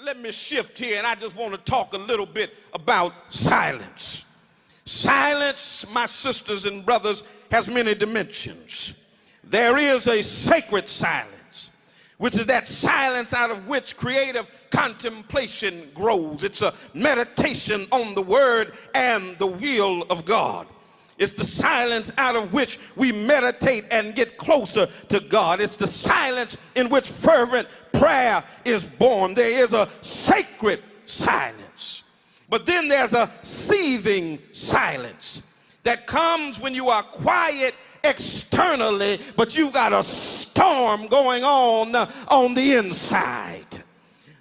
let me shift here, and I just want to talk a little bit about silence. Silence, my sisters and brothers, has many dimensions. There is a sacred silence, which is that silence out of which creative contemplation grows. It's a meditation on the word and the will of God. It's the silence out of which we meditate and get closer to God. It's the silence in which fervent prayer is born. There is a sacred silence. But then there's a seething silence that comes when you are quiet externally, but you've got a storm going on the inside.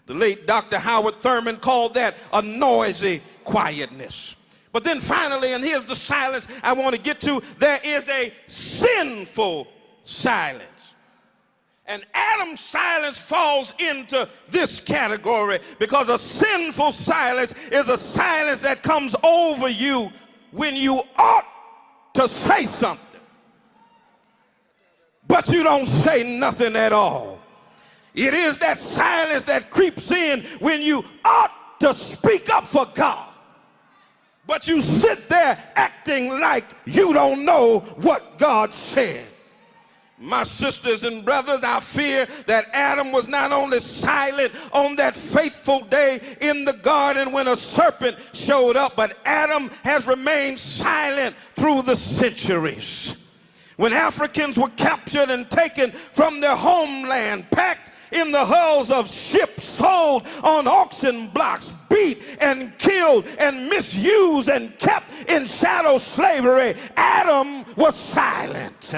The late Dr. Howard Thurman called that a noisy quietness. But then finally, and here's the silence I want to get to, there is a sinful silence. And Adam's silence falls into this category because a sinful silence is a silence that comes over you when you ought to say something, but you don't say nothing at all. It is that silence that creeps in when you ought to speak up for God, but you sit there acting like you don't know what God said. My sisters and brothers, I fear that Adam was not only silent on that fateful day in the garden when a serpent showed up, but Adam has remained silent through the centuries. When Africans were captured and taken from their homeland, packed in the hulls of ships, sold on auction blocks, beat and killed and misused and kept in shadow slavery, Adam was silent.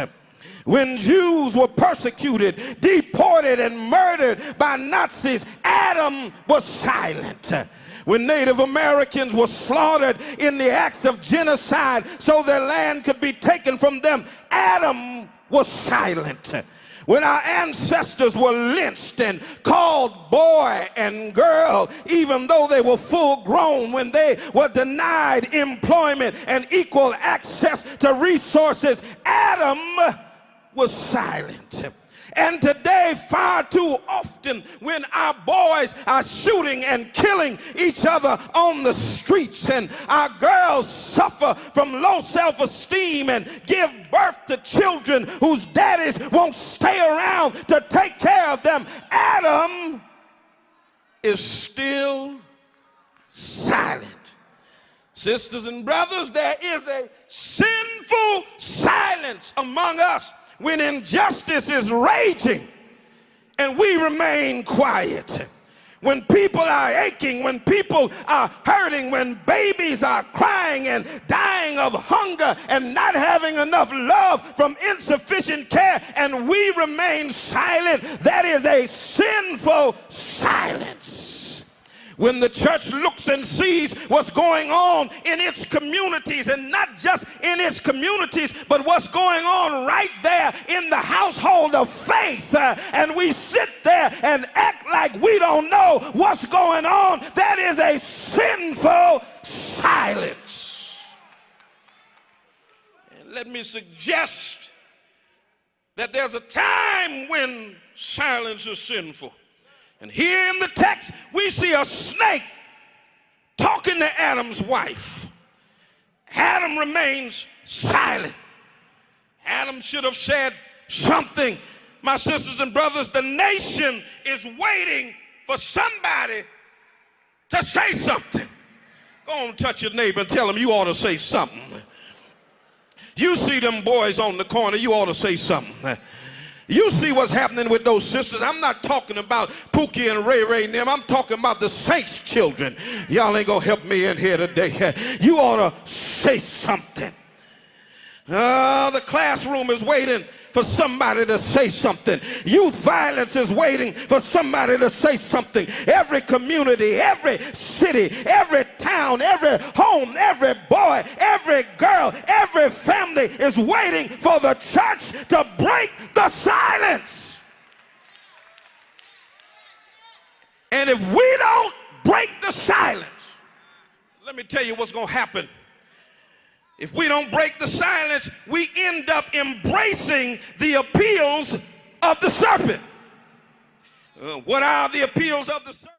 When Jews were persecuted, deported, and murdered by Nazis, Adam was silent. When Native Americans were slaughtered in the acts of genocide so their land could be taken from them, Adam was silent. When our ancestors were lynched and called boy and girl, even though they were full grown, when they were denied employment and equal access to resources, Adam was silent. And today, far too often, when our boys are shooting and killing each other on the streets, and our girls suffer from low self-esteem and give birth to children whose daddies won't stay around to take care of them, Adam is still silent. Sisters and brothers, there is a sinful silence among us when injustice is raging and we remain quiet. When people are aching, when people are hurting, when babies are crying and dying of hunger and not having enough love from insufficient care, and we remain silent, that is a sinful silence. When the church looks and sees what's going on in its communities, and not just in its communities, but what's going on right there in the household of faith, and we sit there and act like we don't know what's going on, that is a sinful silence. And let me suggest that there's a time when silence is sinful. And here in the text, we see a snake talking to Adam's wife. Adam remains silent. Adam should have said something. My sisters and brothers, the nation is waiting for somebody to say something. Go on, touch your neighbor and tell them you ought to say something. You see them boys on the corner, you ought to say something. You see what's happening with those sisters. I'm not talking about Pookie and Ray Ray and them. I'm talking about the saints' children. Y'all ain't gonna help me in here today. You ought to say something. The classroom is waiting for somebody to say something. Youth violence is waiting for somebody to say something. Every community, every city, every town, every home, every boy, every girl, every family is waiting for the church to break the silence. And if we don't break the silence, let me tell you what's going to happen. If we don't break the silence, we end up embracing the appeals of the serpent. What are the appeals of the serpent?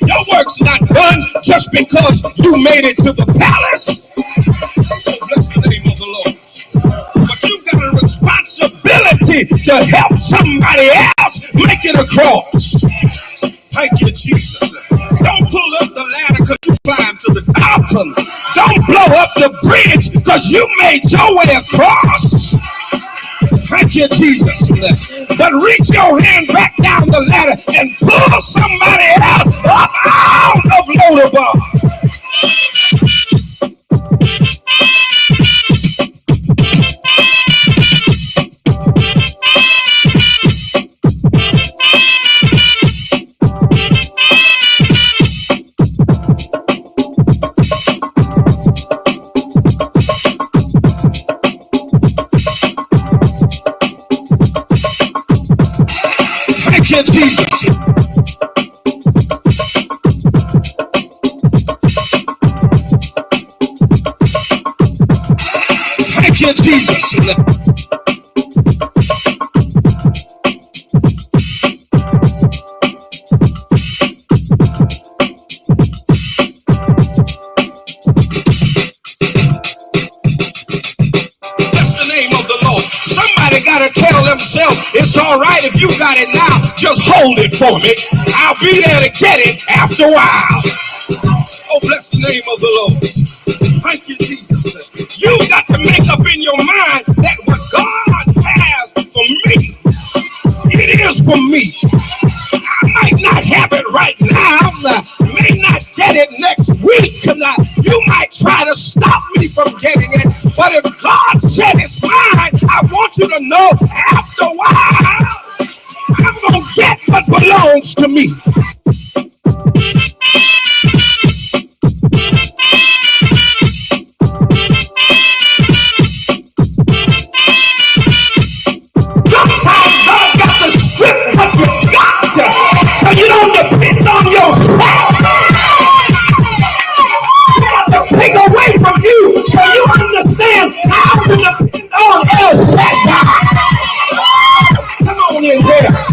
Your work's not done just because you made it to the palace. Oh, bless the name of the Lord. But you've got a responsibility to help somebody else make it across. Thank you, Jesus. Don't pull up the ladder because you climbed to the top. Don't blow up the bridge because you made your way across. Thank you, Jesus. But reach your hand back down the ladder and pull somebody else up out of Lodabar. Jesus. Thank you, Jesus. Tell themselves it's all right if you got it now, just hold it for me. I'll be there to get it after a while. Oh, bless the name of the Lord. Thank you, Jesus. You got to make up in your mind that what God has for me, it is for me. I might not have it right now. I may not get it next week. You might try to stop me from getting it. But if God said it's mine, I want you to know after a while, I'm going to get what belongs to me. Sometimes God got to strip what you got so you don't depend on yourself. He got to take away from you so you understand how to depend on El Shaddai. Come on in there.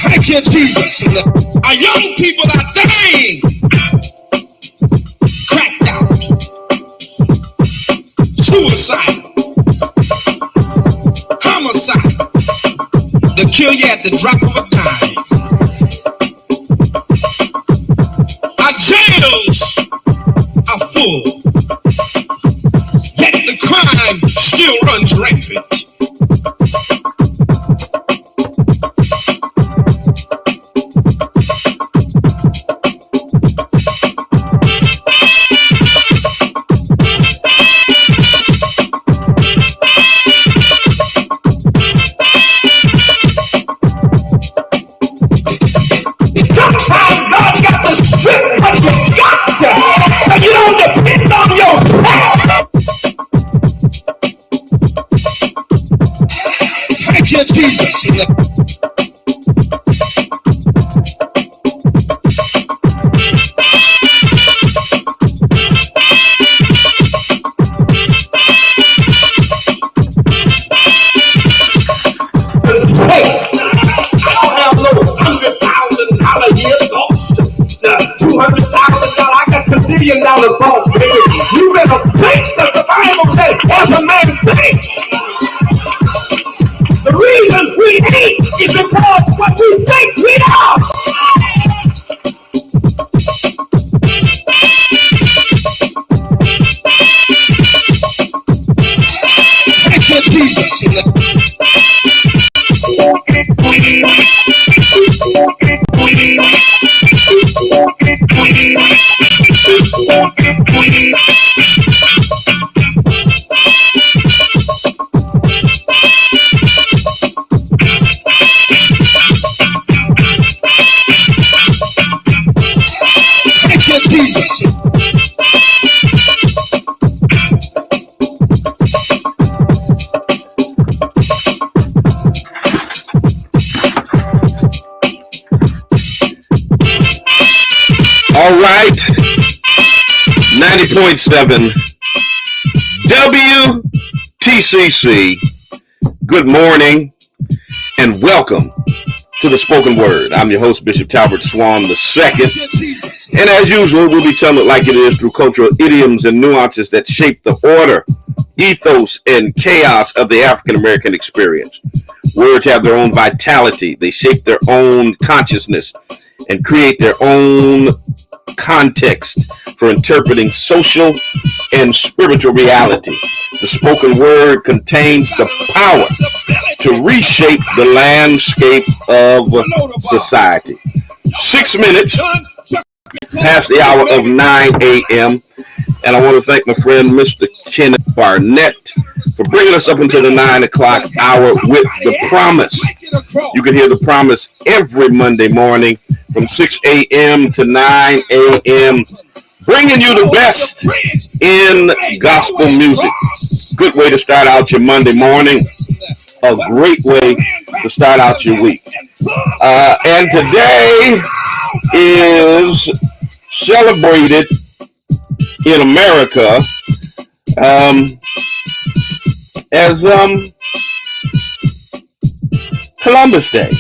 Thank you, Jesus. Our young people are dying. Cracked out. Suicide. Homicide. They'll kill you at the drop of a dime. Our jails are full. Yet the crime still runs rampant. Jesus. $200,000 boss, baby. You better think that the Bible says, as a man thinks. The reason we hate is because what we think we are. Thank you, Jesus. All right, 90.7 WTCC. Good morning and welcome to the Spoken Word. I'm your host, Bishop Talbert Swan II. And as usual, we'll be telling it like it is through cultural idioms and nuances that shape the order, ethos, and chaos of the African American experience. Words have their own vitality. They shape their own consciousness and create their own context for interpreting social and spiritual reality. The spoken word contains the power to reshape the landscape of society. 6 minutes past the hour of 9 a.m. And I want to thank my friend, Mr. Kenneth Barnett, for bringing us up until the 9 o'clock hour with the promise. You can hear the promise every Monday morning from 6 a.m. to 9 a.m., bringing you the best in gospel music. Good way to start out your Monday morning. A great way to start out your week. And today is celebrated in America as Columbus Day.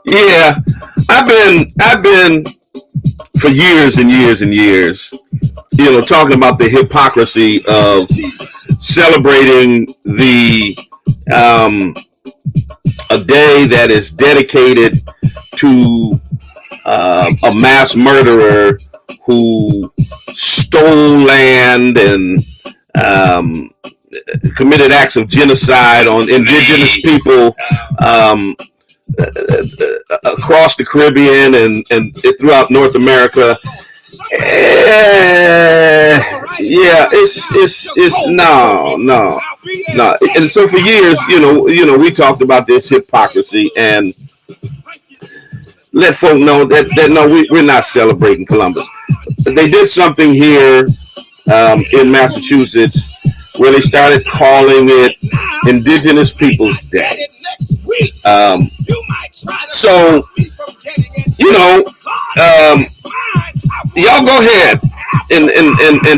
Yeah, I've been for years and years and years, talking about the hypocrisy of celebrating a day that is dedicated to a mass murderer who stole land and committed acts of genocide on indigenous people across the Caribbean and throughout North America. Yeah, it's no. And so for years, we talked about this hypocrisy and let folk know that no, we're not celebrating Columbus. They did something here in Massachusetts where they started calling it Indigenous Peoples Day. So, y'all go ahead and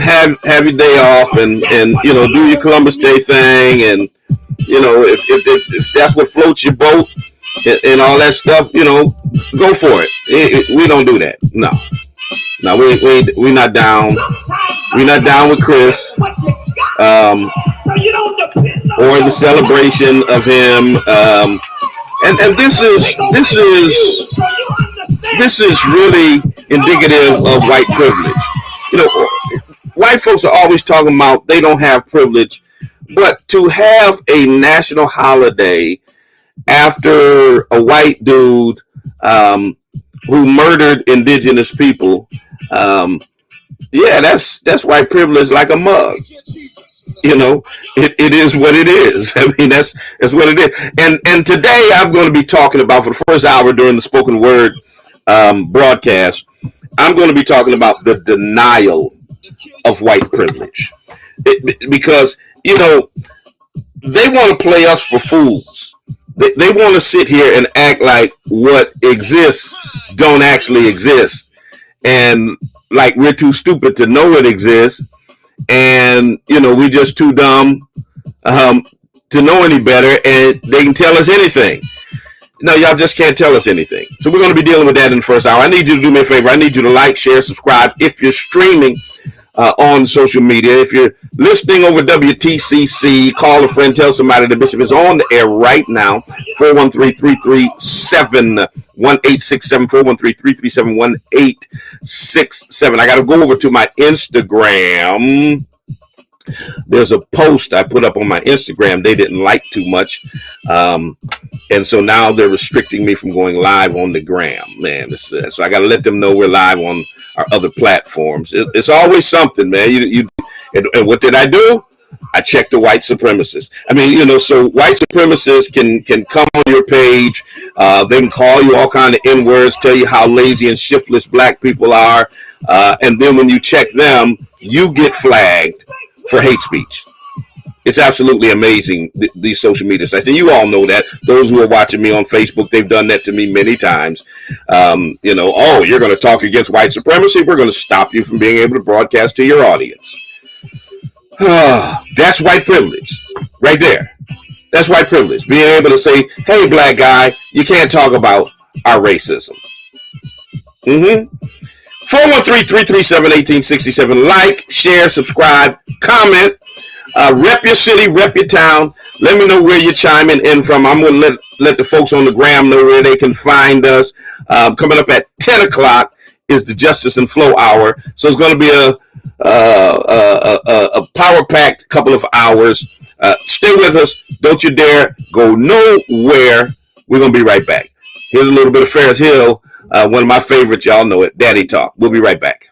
have your day off and do your Columbus Day thing, and if that's what floats your boat and all that stuff, go for it. We don't do that. No, we're not down. We're not down with Chris or the celebration of him. And this is really indicative of white privilege. White folks are always talking about they don't have privilege, but to have a national holiday after a white dude who murdered indigenous people, that's white privilege like a mug. It is what it is. I mean, that's what it is. And today I'm going to be talking about, for the first hour during the spoken word broadcast, I'm going to be talking about the denial of white privilege. Because, they want to play us for fools. They want to sit here and act like what exists don't actually exist. And like we're too stupid to know it exists. And, we're just too dumb to know any better, and they can tell us anything. No, y'all just can't tell us anything. So we're going to be dealing with that in the first hour. I need you to do me a favor. I need you to like, share, subscribe. If you're streaming on social media, if you're listening over WTCC, call a friend, tell somebody the Bishop is on the air right now. 413-337-1867, 413-337-1867. I got to go over to my Instagram. There's a post I put up on my Instagram they didn't like too much. And so now they're restricting me from going live on the gram, man. So I got to let them know we're live on our other platforms. It's always something, man. And what did I do? I checked the white supremacists. I mean, so white supremacists can come on your page They can call you all kind of N-words, tell you how lazy and shiftless black people are. And then when you check them, you get flagged for hate speech. It's absolutely amazing, these social media sites. And you all know that. Those who are watching me on Facebook, they've done that to me many times. You know, oh, you're going to talk against white supremacy? We're going to stop you from being able to broadcast to your audience. That's white privilege right there. That's white privilege. Being able to say, hey, black guy, you can't talk about our racism. 413-337-1867. Like, share, subscribe, comment. Rep your city, rep your town. Let me know where you're chiming in from. I'm going to let the folks on the gram know where they can find us. Coming up at 10 o'clock is the Justice and Flow Hour. So it's going to be a power-packed couple of hours. Stay with us. Don't you dare go nowhere. We're going to be right back. Here's a little bit of Ferris Hill. One of my favorites. Y'all know it. Daddy Talk. We'll be right back.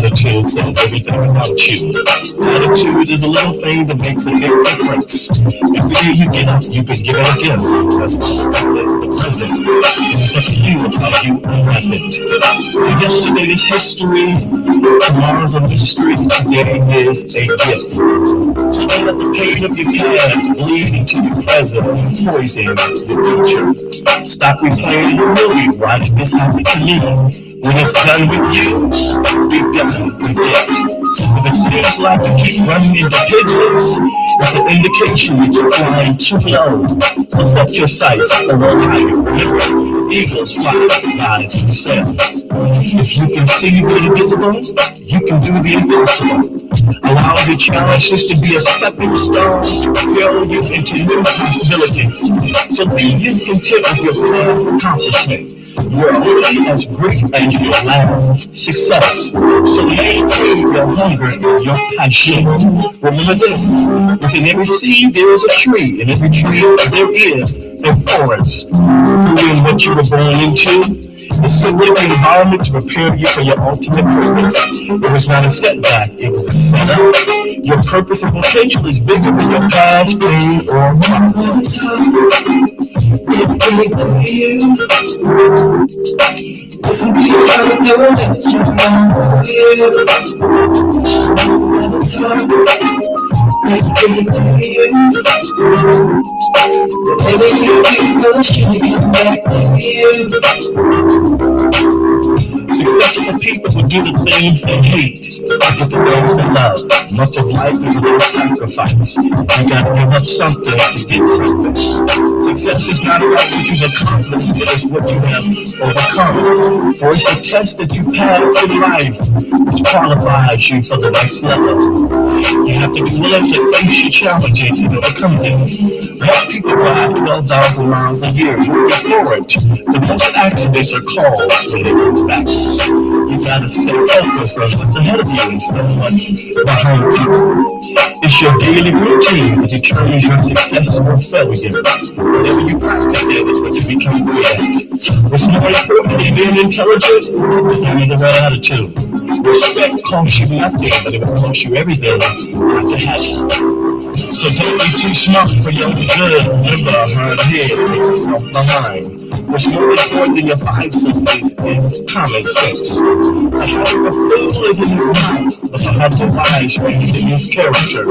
Attitude says everything about you. Attitude is a little thing that makes a big difference. Every day you get up, you've been given a gift. That's why we call it the present. And it's up to you how you unwrap it. So yesterday is history, tomorrow's a mystery, today is a gift. So don't let the pain of your past bleed into your present and poison your future. Stop replaying the movie, right? This happened to me. When it's done with you, be definitely forget. If it seems like you keep running into pigeons, it's an indication that you're flying too low. So set your sights a little higher. Remember, eagles fly by themselves. If you can see the invisible, you can do the impossible. Allow your challenges to be a stepping stone to propel you into new possibilities. So be discontent with your past accomplishment. You're only as great as your last success. So maintain your hunger and your passion. Remember this, within every seed there is a tree, and every tree there is a forest. Doing what you were born into is simply the environment to prepare you for your ultimate purpose. It was not a setback, it was a setup. Your purpose and potential is bigger than your past, pain, or problem. Listen to you, how to do it, you know you. Another time, make it to you. Baby, you keep pushing, come back to you. Successful people who do the things they hate, get the things they love. Much of life is a little sacrifice. You gotta give up something to get something. Success is not about what you've accomplished, it is what you have overcome. For it's a test that you pass in life which qualifies you for the next level. You have to be willing to face your challenges and overcome them. Most people drive 12,000 miles a year moving forward. The most accidents are caused when they go backwards. You gotta stay focused on what's ahead of you instead of what's behind you. It's your daily routine that determines your success or failure. Whatever you practice it is what you become good at. What's more important than being intelligent is having the right attitude. Respect costs you nothing, but it will cost you everything not to have it. So don't be too smart for your own good. Remember, a hard head makes itself behind. What's more important than your five senses is common sense. The heart of a fool is in his mouth, but the heart of a wise man is in his character.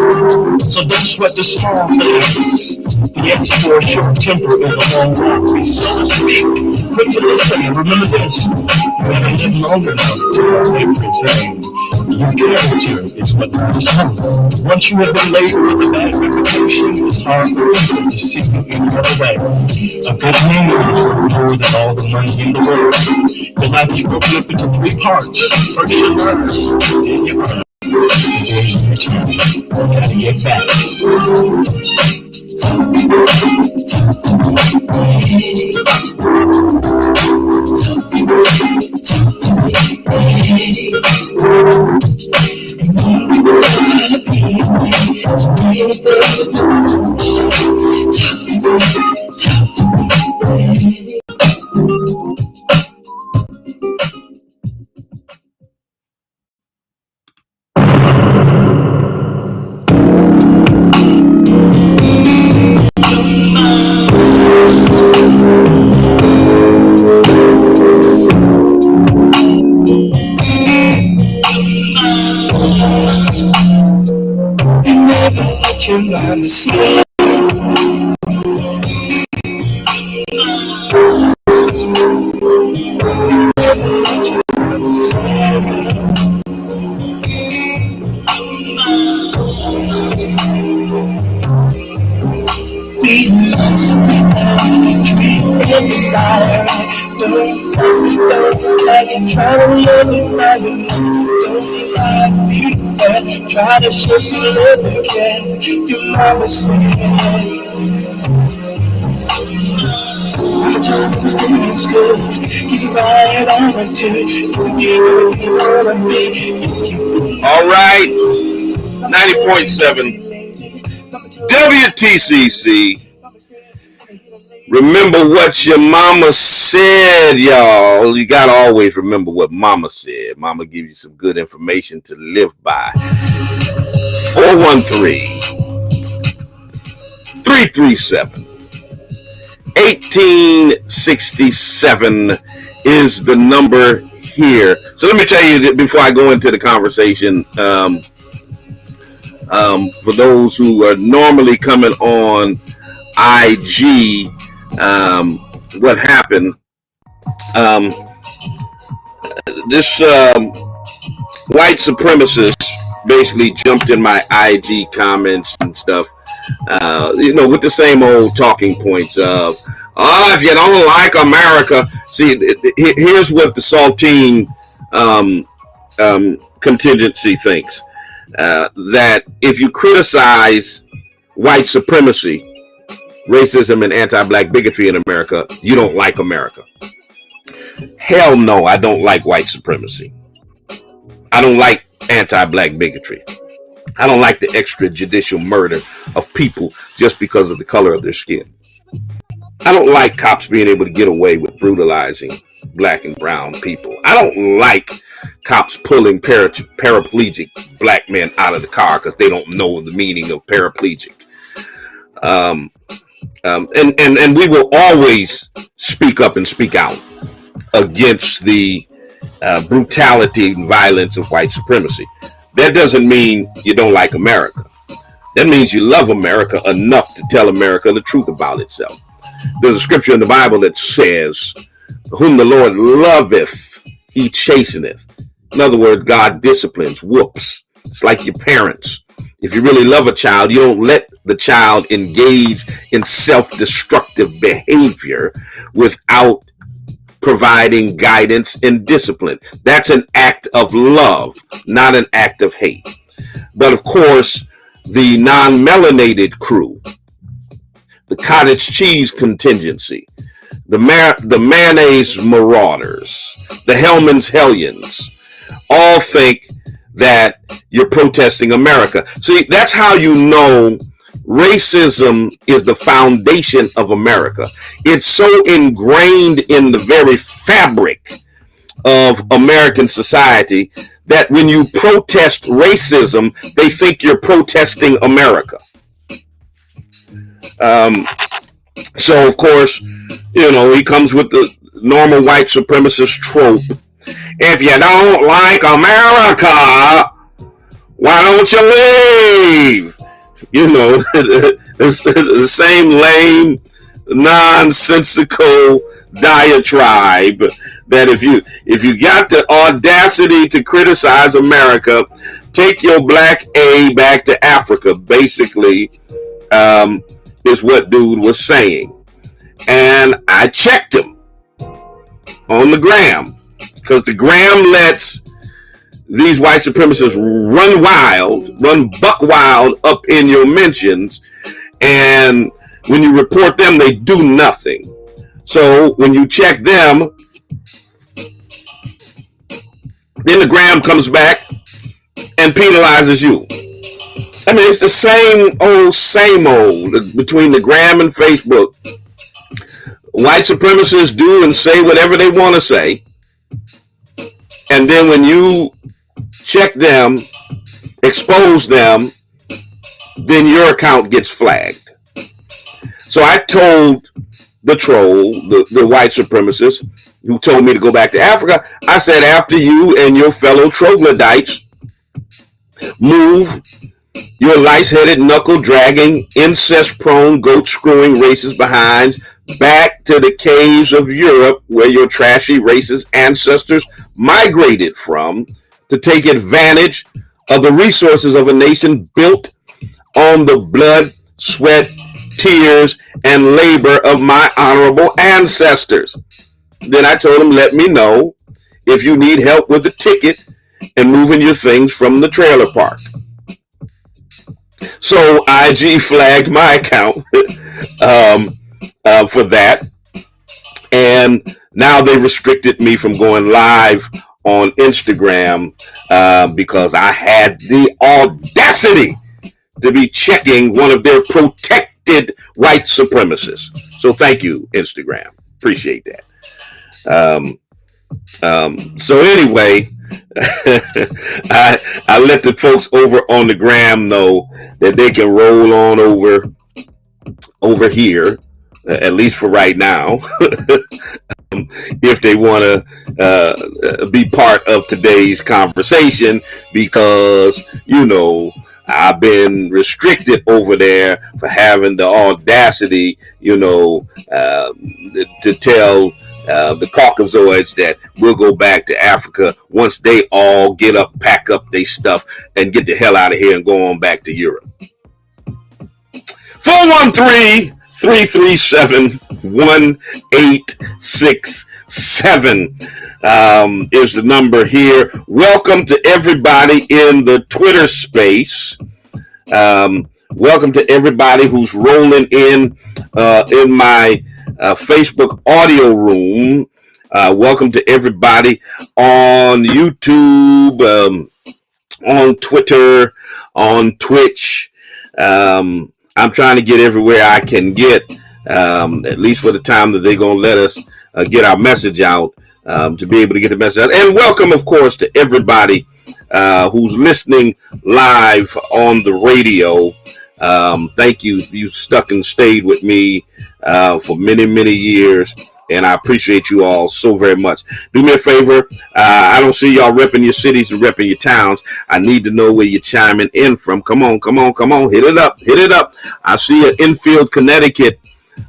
So don't sweat the small things. The answer for a short temper is a long walk. Be slow to speak, quick to listen, and remember this: you haven't lived long enough to know everything. Your character is what matters most. Once you have been labeled with a bad reputation, it's hard for people to see you any other way. A good name is worth more than all the money in the world. Your life is broken up into three parts. First you learn, then you return. Gotta get back. Your mind is slow. Treat everybody. Don't fuss, don't like, try to love everybody. Don't try to be fair. Try to show some love and care. Do my mistake. I'm trying to stay in school. Get it right on to you. You wanna be. All right. 90.7 WTCC. Remember what your mama said, y'all. You got to always remember what mama said. Mama gives you some good information to live by. 413-337 1867 is the number here. So let me tell you that before I go into the conversation, for those who are normally coming on IG, what happened, this white supremacist basically jumped in my IG comments and stuff, with the same old talking points of, oh, if you don't like America. See, here's what the Saltine contingency thinks, that if you criticize white supremacy, racism, and anti-black bigotry in America, you don't like America. Hell no, I don't like white supremacy. I don't like anti-black bigotry. I don't like the extrajudicial murder of people just because of the color of their skin. I don't like cops being able to get away with brutalizing black and brown people. I don't like cops pulling paraplegic black men out of the car because they don't know the meaning of paraplegic. And we will always speak up and speak out against the brutality and violence of white supremacy. That doesn't mean you don't like America. That means you love America enough to tell America the truth about itself. There's a scripture in the Bible that says, whom the Lord loveth, he chasteneth. In other words, God disciplines, whoops. It's like your parents. If you really love a child, you don't let the child engage in self-destructive behavior without providing guidance and discipline. That's an act of love, not an act of hate. But of course, the non-melanated crew, the cottage cheese contingency, the mayonnaise marauders, the Hellman's Hellions, all think that you're protesting America. See, that's how you know racism is the foundation of America. It's so ingrained in the very fabric of American society that when you protest racism, they think you're protesting America. So, of course, he comes with the normal white supremacist trope. If you don't like America, why don't you leave? It's the same lame, nonsensical diatribe that if you got the audacity to criticize America, take your black A back to Africa, basically, is what dude was saying. And I checked him on the gram, because the gram lets these white supremacists run buck wild up in your mentions, and when you report them, they do nothing. So when you check them, then the gram comes back and penalizes you. I mean, it's the same old between the gram and Facebook. White supremacists do and say whatever they want to say. And then when you check them, expose them, then your account gets flagged. So I told the troll, the white supremacist, who told me to go back to Africa, I said, after you and your fellow troglodytes move your lice-headed, knuckle-dragging, incest-prone, goat-screwing racist behinds back to the caves of Europe where your trashy racist ancestors migrated from to take advantage of the resources of a nation built on the blood, sweat, tears, and labor of my honorable ancestors. Then I told them, let me know if you need help with the ticket and moving your things from the trailer park. So IG flagged my account for that, and now they restricted me from going live on Instagram because I had the audacity to be checking one of their protected white supremacists. So thank you, Instagram. Appreciate that. So anyway, I let the folks over on the gram know that they can roll on over here, at least for right now, if they want to be part of today's conversation, because, you know, I've been restricted over there for having the audacity, you know, to tell the Caucasoids that we'll go back to Africa once they all get up, pack up their stuff, and get the hell out of here and go on back to Europe. 413-337-1867 is the number here. Welcome to everybody in the Twitter space. Welcome to everybody who's rolling in my Facebook audio room. Welcome to everybody on YouTube, on Twitter, on Twitch. I'm trying to get everywhere I can get, at least for the time that they're going to let us get our message out, to be able to get the message out. And welcome, of course, to everybody who's listening live on the radio. Thank you. You stuck and stayed with me for many, many years, and I appreciate you all so very much. Do me a favor. I don't see y'all repping your cities and repping your towns. I need to know where you're chiming in from. Come on. Hit it up. I see an Enfield, Connecticut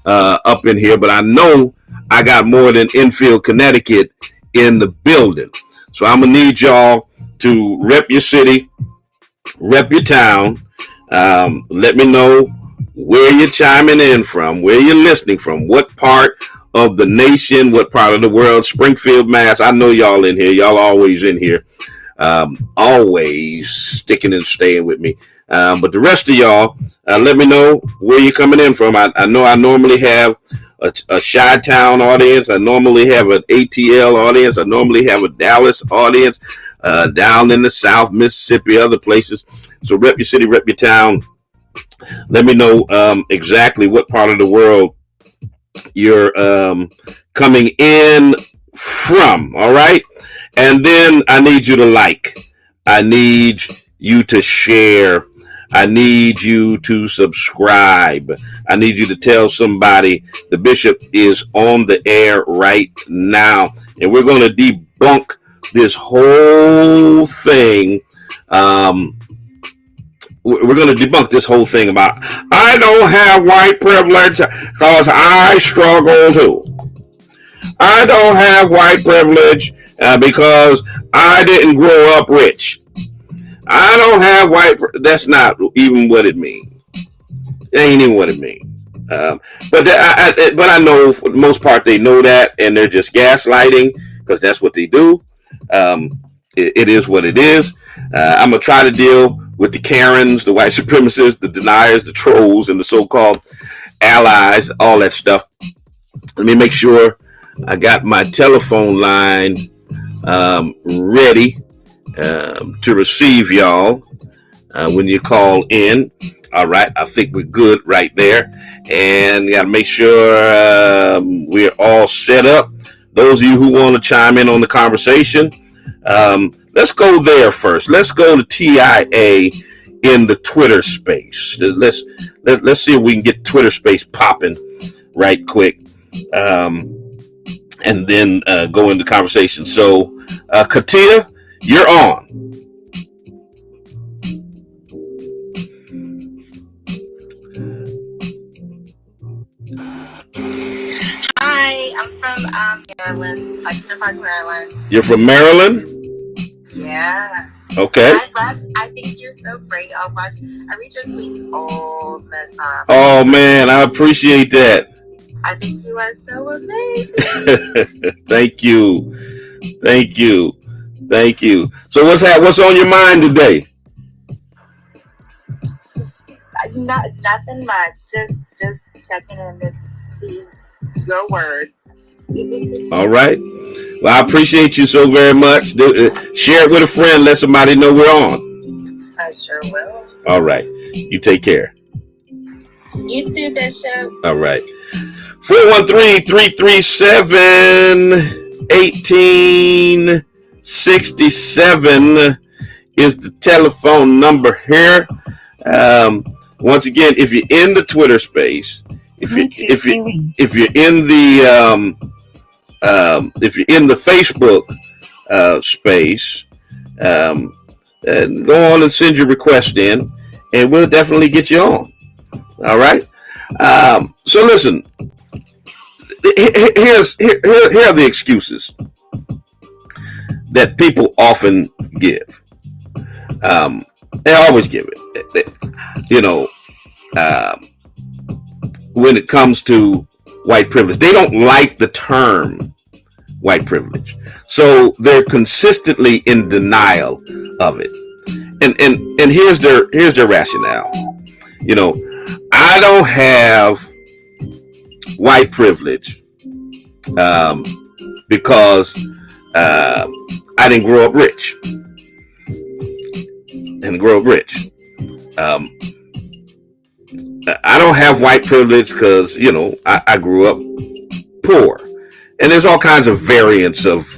up in here, but I know I got more than Enfield, Connecticut in the building. So I'm going to need y'all to rep your city, rep your town. Let me know where you're chiming in from, where you're listening from, what part of the nation, what part of the world. Springfield, Mass. I know y'all in here. Y'all always in here, always sticking and staying with me. But the rest of y'all, let me know where you're coming in from. I know I normally have a Chi-Town audience. I normally have an ATL audience. I normally have a Dallas audience, down in the South, Mississippi, other places. So rep your city, rep your town. Let me know exactly what part of the world you're coming in from. All right. And then I need you to like. I need you to share. I need you to subscribe. I need you to tell somebody the bishop is on the air right now. And we're going to debunk this whole thing. We're going to debunk this whole thing about I don't have white privilege because I struggle too. I don't have white privilege because I didn't grow up rich. I don't have white. That's not even what it means. It ain't even what it means. But I know for the most part they know that, and they're just gaslighting because that's what they do. it is what it is. I'm going to try to deal with the Karens, the white supremacists, the deniers, the trolls, and the so-called allies, all that stuff. Let me make sure I got my telephone line ready to receive y'all when you call in. All right, I think we're good right there. And you got to make sure we're all set up. Those of you who want to chime in on the conversation, let's go there first. Let's go to TIA in the Twitter space. Let's see if we can get Twitter space popping right quick, and then go into conversation. So, Katia, you're on. Hi, I'm from Maryland, Lexington Park, Maryland. You're from Maryland? Yeah. Okay. I think you're so great. I read your tweets all the time. Oh man, I appreciate that. I think you are so amazing. Thank you. So what's on your mind today? Nothing much. Just checking in to see your word. All right. Well, I appreciate you so very much. Share it with a friend. Let somebody know we're on. I sure will. All right. You take care. You too, Bishop. All right. 413-337-1867 is the telephone number here. Once again, if you're in the Twitter space, if you're in the Facebook space, go on and send your request in, and we'll definitely get you on. All right. So listen, here are the excuses that people often give. They always give it. When it comes to white privilege, they don't like the term white privilege, so they're consistently in denial of it. And here's their rationale. I don't have white privilege because I didn't grow up rich. I don't have white privilege because, I grew up poor. And there's all kinds of variants of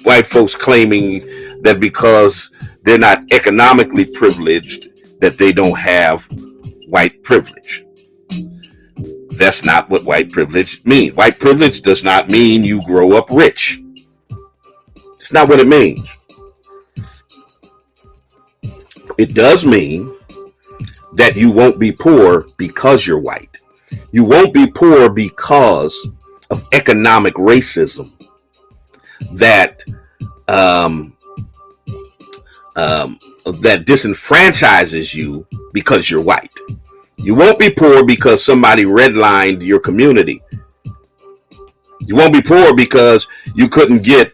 white folks claiming that because they're not economically privileged, that they don't have white privilege. That's not what white privilege means. White privilege does not mean you grow up rich. It's not what it means. It does mean that you won't be poor because you're white. You won't be poor because of economic racism that that disenfranchises you because you're white. You won't be poor because somebody redlined your community. You won't be poor because you couldn't get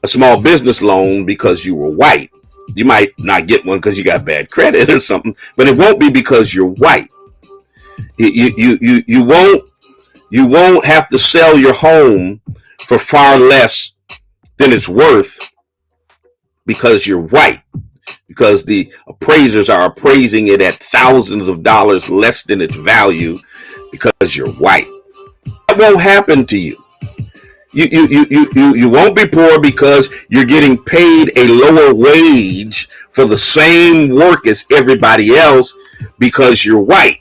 a small business loan because you were white. You might not get one because you got bad credit or something, but it won't be because you're white. You won't have to sell your home for far less than it's worth because you're white, because the appraisers are appraising it at thousands of dollars less than its value because you're white. That won't happen to you. You won't be poor because you're getting paid a lower wage for the same work as everybody else because you're white.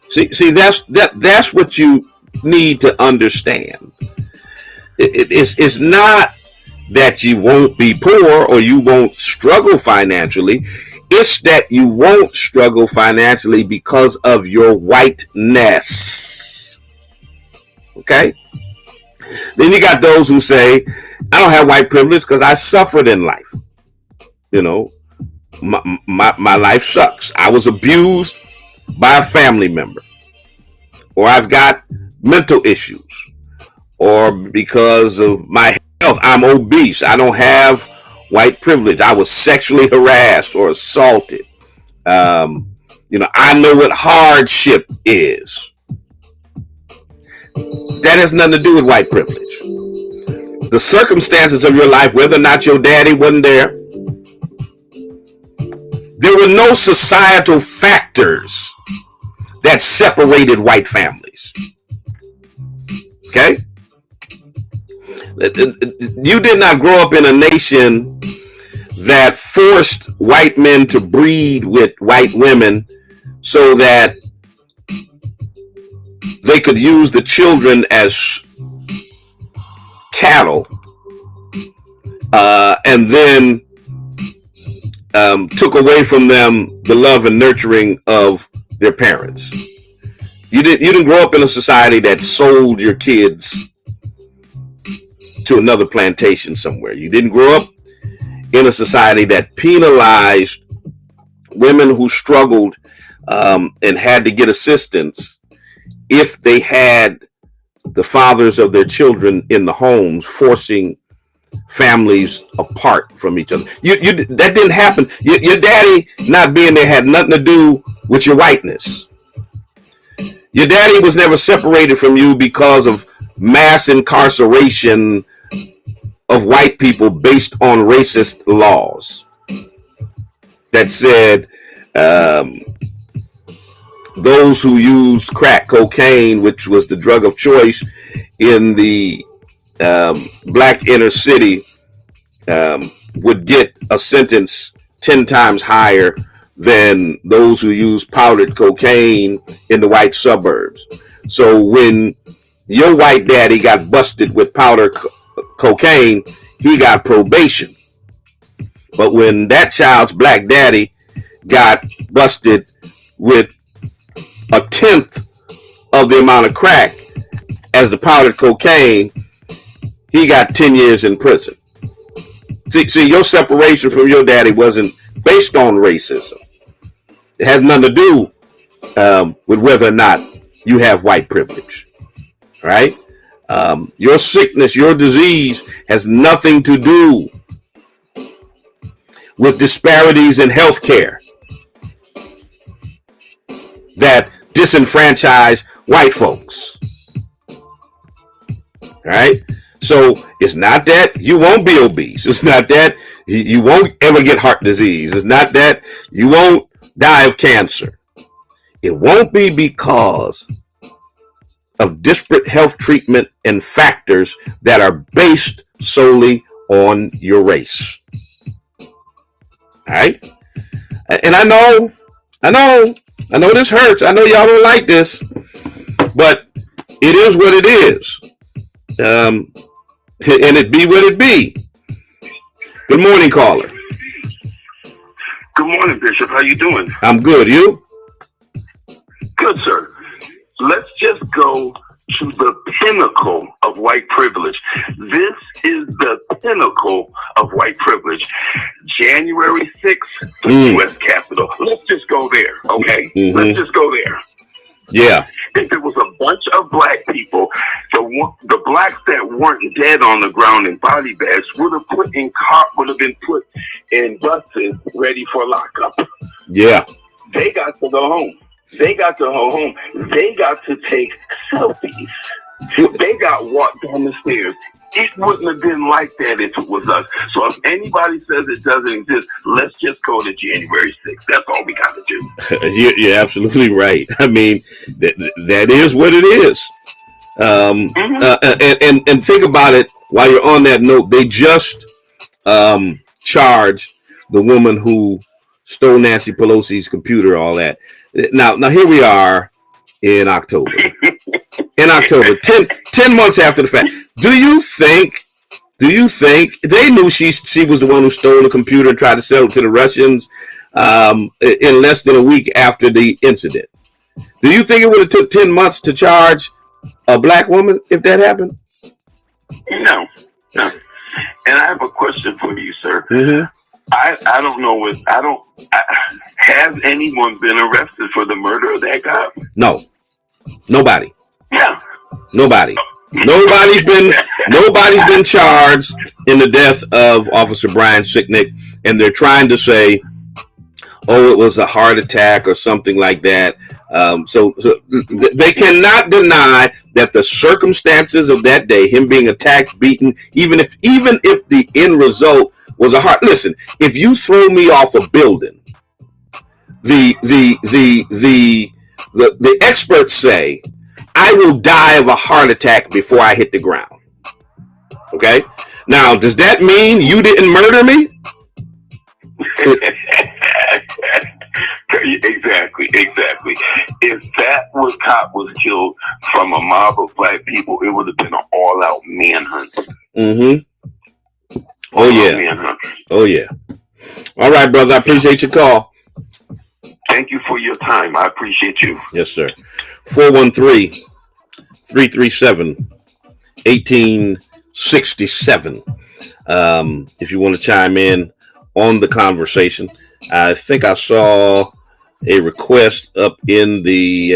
See, that's what you need to understand. It's not that you won't be poor or you won't struggle financially. It's that you won't struggle financially because of your whiteness. Okay? Then you got those who say, I don't have white privilege because I suffered in life. My life sucks. I was abused by a family member, or I've got mental issues, or because of my health. I'm obese. I don't have white privilege. I was sexually harassed or assaulted. I know what hardship is. That has nothing to do with white privilege. The circumstances of your life, whether or not your daddy wasn't there were no societal factors that separated white families. Okay? You did not grow up in a nation that forced white men to breed with white women so that they could use the children as cattle, and then took away from them the love and nurturing of their parents. You didn't grow up in a society that sold your kids to another plantation somewhere. You didn't grow up in a society that penalized women who struggled and had to get assistance if they had the fathers of their children in the homes, forcing families apart from each other. That didn't happen. Your daddy not being there had nothing to do with your whiteness. Your daddy was never separated from you because of mass incarceration of white people based on racist laws that said those who used crack cocaine, which was the drug of choice in the black inner city, would get a sentence 10 times higher than those who used powdered cocaine in the white suburbs. So when your white daddy got busted with powder cocaine, he got probation. But when that child's black daddy got busted with a tenth of the amount of crack as the powdered cocaine, he got 10 years in prison. See, your separation from your daddy wasn't based on racism. It has nothing to do with whether or not you have white privilege, right? Your sickness, your disease has nothing to do with disparities in healthcare that disenfranchise white folks, right? So it's not that you won't be obese. It's not that you won't ever get heart disease. It's not that you won't die of cancer. It won't be because of disparate health treatment and factors that are based solely on your race. All right? And I know this hurts. I know y'all don't like this, but it is what it is. And it be what it be. Good morning, caller. Good morning, Bishop. How you doing? I'm good. You? Good, sir. Let's just go to the pinnacle of white privilege. This is the pinnacle of white privilege. January 6th, the U.S. Capitol. Let's just go there, okay? Let's just go there. Yeah. If it was a bunch of black people, the blacks that weren't dead on the ground in body bags would have been put in buses ready for lockup. Yeah. They got to go home. They got to go home. They got to take selfies. They got walked down the stairs. It wouldn't have been like that if it was us. So if anybody says it doesn't exist, let's just go to January 6th. That's all we got to do. You're absolutely right. I mean, that is what it is. And think about it while you're on that note. They just charged the woman who stole Nancy Pelosi's computer, all that. Now here we are in October. 10 months after the fact. Do you think they knew she was the one who stole the computer and tried to sell it to the Russians in less than a week after the incident? Do you think it would have took 10 months to charge a black woman if that happened? No. And I have a question for you, sir. Mm-hmm. I don't know has anyone been arrested for the murder of that guy? No. Nobody. Yeah. Nobody. Nobody's been charged in the death of Officer Brian Sicknick, and they're trying to say, oh, it was a heart attack or something like that. So they cannot deny that the circumstances of that day, him being attacked, beaten, even if the end result was a heart. Listen, if you throw me off a building, the experts say I will die of a heart attack before I hit the ground. Okay. Now, does that mean you didn't murder me? Exactly. If that cop was killed from a mob of black people, it would have been an all-out manhunt. Mm-hmm. Oh yeah. Manhunt. Oh yeah. All right, brother. I appreciate your call. Thank you for your time. I appreciate you. Yes, sir. 413-337-1867. If you want to chime in on the conversation, I think I saw a request up in the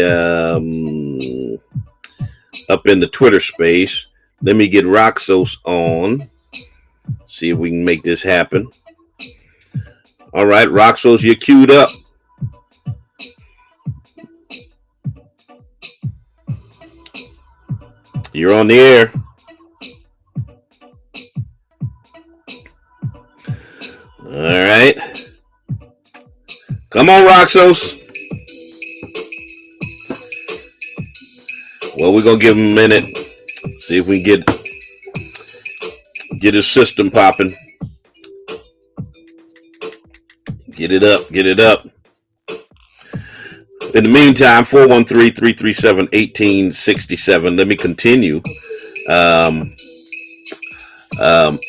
Twitter space. Let me get Roxos on. See if we can make this happen. All right, Roxos, you're queued up. You're on the air. All right. Come on, Roxos. Well, we're going to give him a minute. See if we can get his system popping. Get it up. In the meantime, 413-337-1867. Let me continue.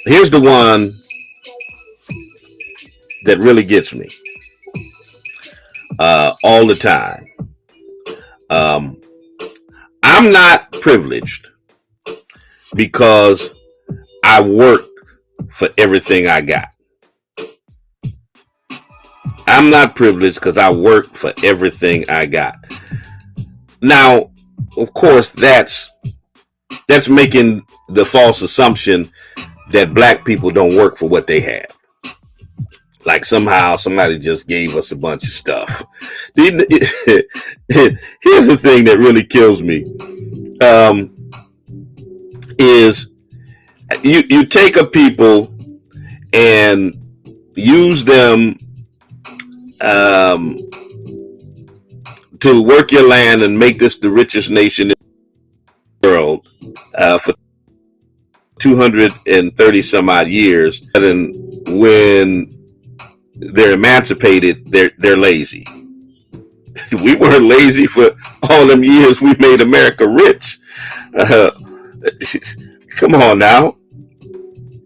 Here's the one that really gets me all the time. I'm not privileged because I work for everything I got. I'm not privileged because I work for everything I got. Now, of course, that's making the false assumption that black people don't work for what they have. Like somehow somebody just gave us a bunch of stuff. Here's the thing that really kills me. Is you take a people and use them to work your land and make this the richest nation in the world for 230 some odd years. And when they're emancipated, they're lazy. We weren't lazy for all them years we made America rich. Come on now.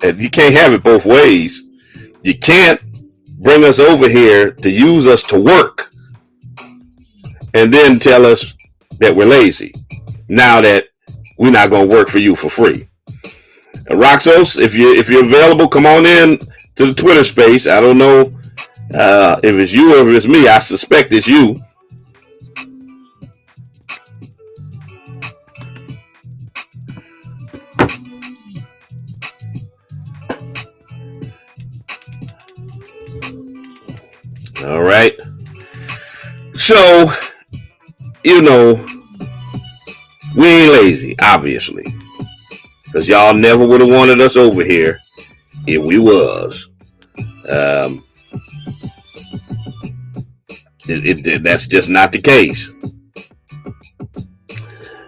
And you can't have it both ways. You can't bring us over here to use us to work and then tell us that we're lazy now that we're not going to work for you for free. Roxos, if you're available, come on in to the Twitter space. I don't know if it's you or if it's me. I suspect it's you. All right. So, we ain't lazy, obviously, because y'all never would have wanted us over here if we was. That's just not the case.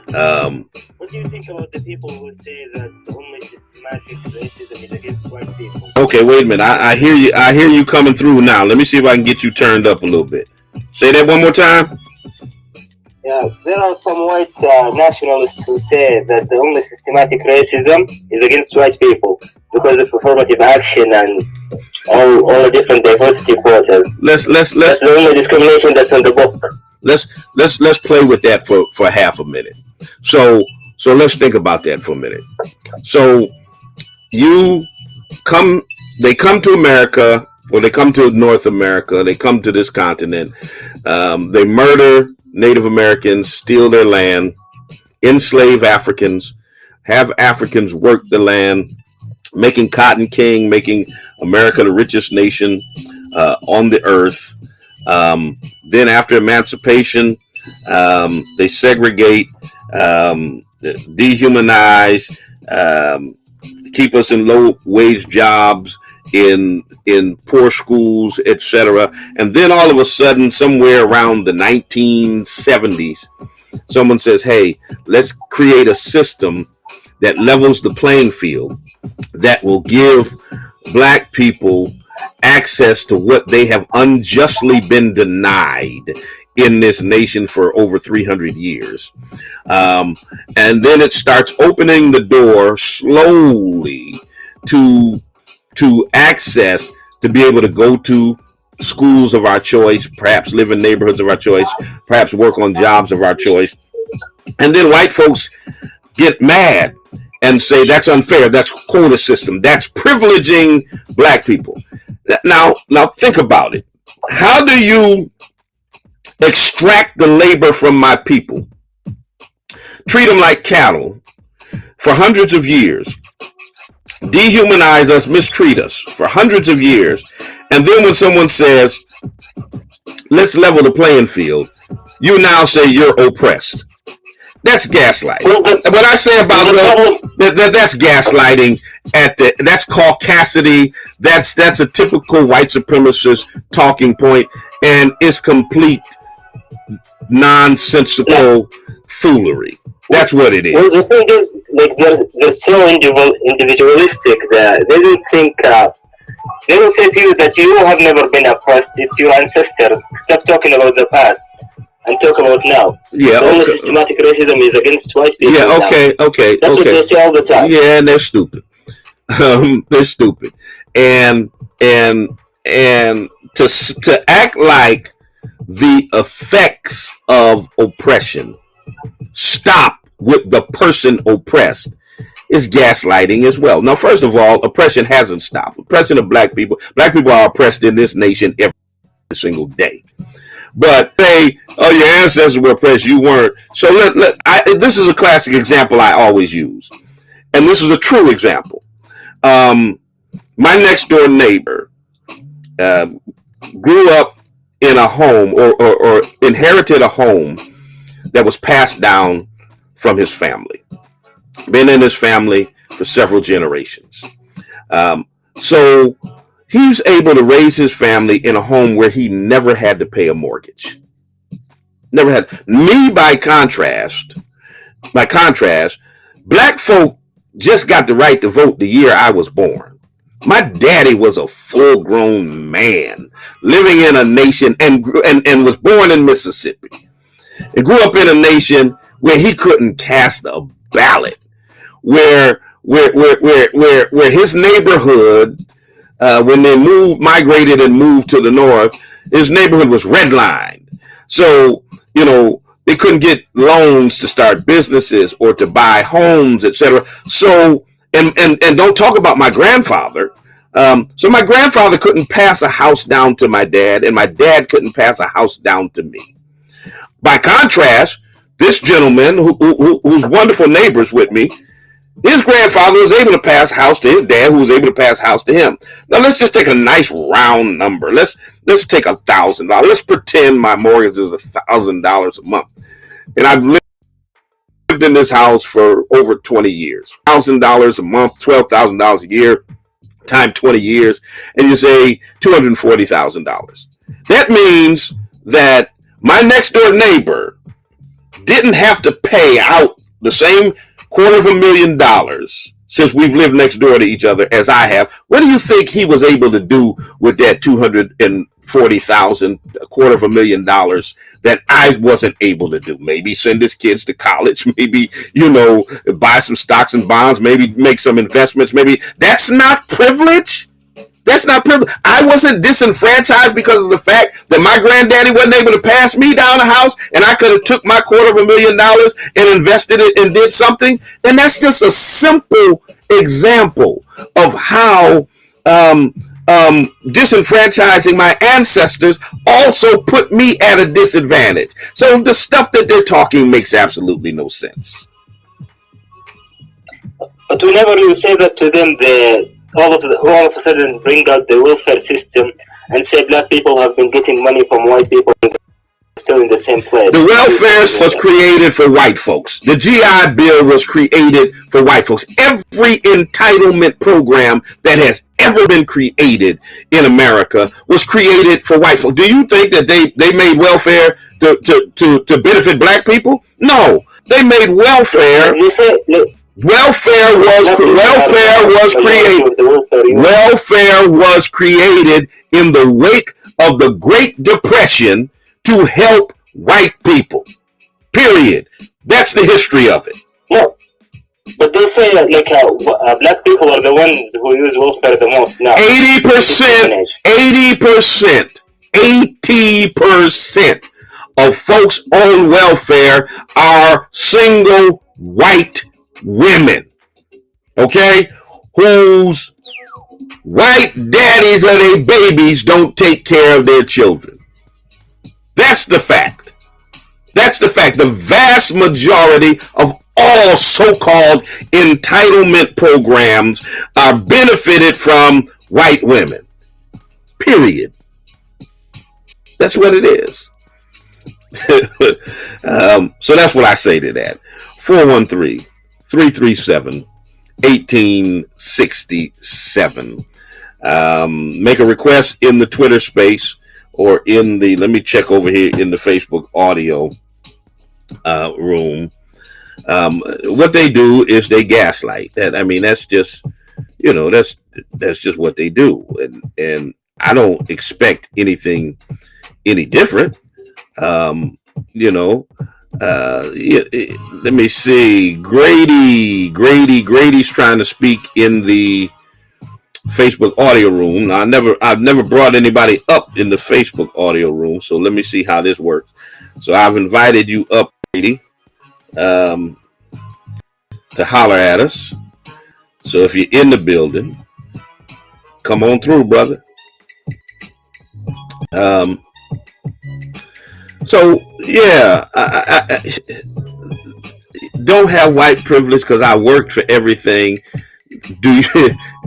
What do you think about the people who say that only systematic racism is against white people? Okay, wait a minute. I hear you. I hear you coming through now. Let me see if I can get you turned up a little bit. Say that one more time. Yeah, there are some white nationalists who say that the only systematic racism is against white people because of affirmative action and all the different diversity quotas. That's the only discrimination that's on the book. Let's play with that for half a minute. So let's think about that for a minute. So they come to America, or they come to North America, they come to this continent, they murder Native Americans, steal their land, enslave Africans, have Africans work the land, making cotton king, making America the richest nation on the earth. Then after emancipation, they segregate, dehumanize, keep us in low wage jobs, in poor schools, etc. And then all of a sudden, somewhere around the 1970s, someone says, hey, let's create a system that levels the playing field, that will give Black people access to what they have unjustly been denied in this nation for over 300 years. And then it starts opening the door slowly to access, to be able to go to schools of our choice, perhaps live in neighborhoods of our choice, perhaps work on jobs of our choice. And then white folks get mad and say that's unfair, that's quota system, that's privileging Black people. Now think about it. How do you extract the labor from my people, treat them like cattle for hundreds of years, dehumanize us, mistreat us for hundreds of years, and then when someone says, let's level the playing field, you now say you're oppressed? That's gaslighting. What I say about that's gaslighting. That's caucasity. That's a typical white supremacist talking point, and it's complete nonsensical foolery. That's what it is. Well, the thing is, like, they're so individualistic that they don't think. They will say to you that you have never been oppressed. It's your ancestors. Stop talking about the past and talk about now. Yeah, the only systematic racism is against white people. Yeah, okay. That's what they say all the time. Yeah, and they're stupid. They're stupid, and to act like the effects of oppression stop with the person oppressed is gaslighting as well. Now, first of all, oppression hasn't stopped. Oppression of Black people are oppressed in this nation every single day. But say, oh, your ancestors were oppressed, you weren't. So this is a classic example I always use, and this is a true example. My next door neighbor grew up in a home or inherited a home that was passed down from his family. Been in his family for several generations. So he was able to raise his family in a home where he never had to pay a mortgage. Never had. Me, by contrast, Black folk just got the right to vote the year I was born. My daddy was a full-grown man living in a nation and was born in Mississippi and grew up in a nation where he couldn't cast a ballot, where his neighborhood, when they migrated and moved to the north, his neighborhood was redlined. So, they couldn't get loans to start businesses or to buy homes, etc. So, and don't talk about my grandfather. So my grandfather couldn't pass a house down to my dad, and my dad couldn't pass a house down to me. By contrast, this gentleman who's wonderful neighbors with me, his grandfather was able to pass a house to his dad, who was able to pass a house to him. Now let's just take a nice round number. Let's take $1,000. Let's pretend my mortgage is $1,000 a month, and I've lived in this house for over 20 years. $1,000 a month, $12,000 a year, time 20 years, and you say $240,000. That means that my next door neighbor didn't have to pay out the same $250,000 since we've lived next door to each other as I have. What do you think he was able to do with that $240,000, $250,000 that I wasn't able to do? Maybe send his kids to college, maybe, buy some stocks and bonds, maybe make some investments, maybe. That's not privilege. That's not privilege. I wasn't disenfranchised because of the fact that my granddaddy wasn't able to pass me down a house, and I could have took my $250,000 and invested it and did something. And that's just a simple example of how disenfranchising my ancestors also put me at a disadvantage. So the stuff that they're talking makes absolutely no sense. But whenever you say that to them, all of a sudden bring out the welfare system and say black people have been getting money from white people still in the same place. The welfare was created for white folks. The GI Bill was created for white folks. Every entitlement program that has ever been created in America was created for white folks. Do you think that they made welfare to benefit black people? No, they made welfare. Welfare was created in the wake of the Great Depression to help white people. Period. That's the history of it. Yeah, but they say black people are the ones who use welfare the most now. 80% of folks on welfare are single white women, okay, whose white daddies or their babies don't take care of their children. That's the fact. That's the fact. The vast majority of all so-called entitlement programs are benefited from white women. Period. That's what it is. So that's what I say to that. 413-337-1867. Make a request in the Twitter space or in the, let me check over here in the Facebook audio room. What they do is they gaslight. That's just, that's just what they do. And I don't expect anything any different. Let me see. Grady's trying to speak in the Facebook audio room. Now, I've never brought anybody up in the Facebook audio room, so let me see how this works. So I've invited you up, Grady, to holler at us. So if you're in the building, come on through, brother. So yeah, I don't have white privilege because I worked for everything. Do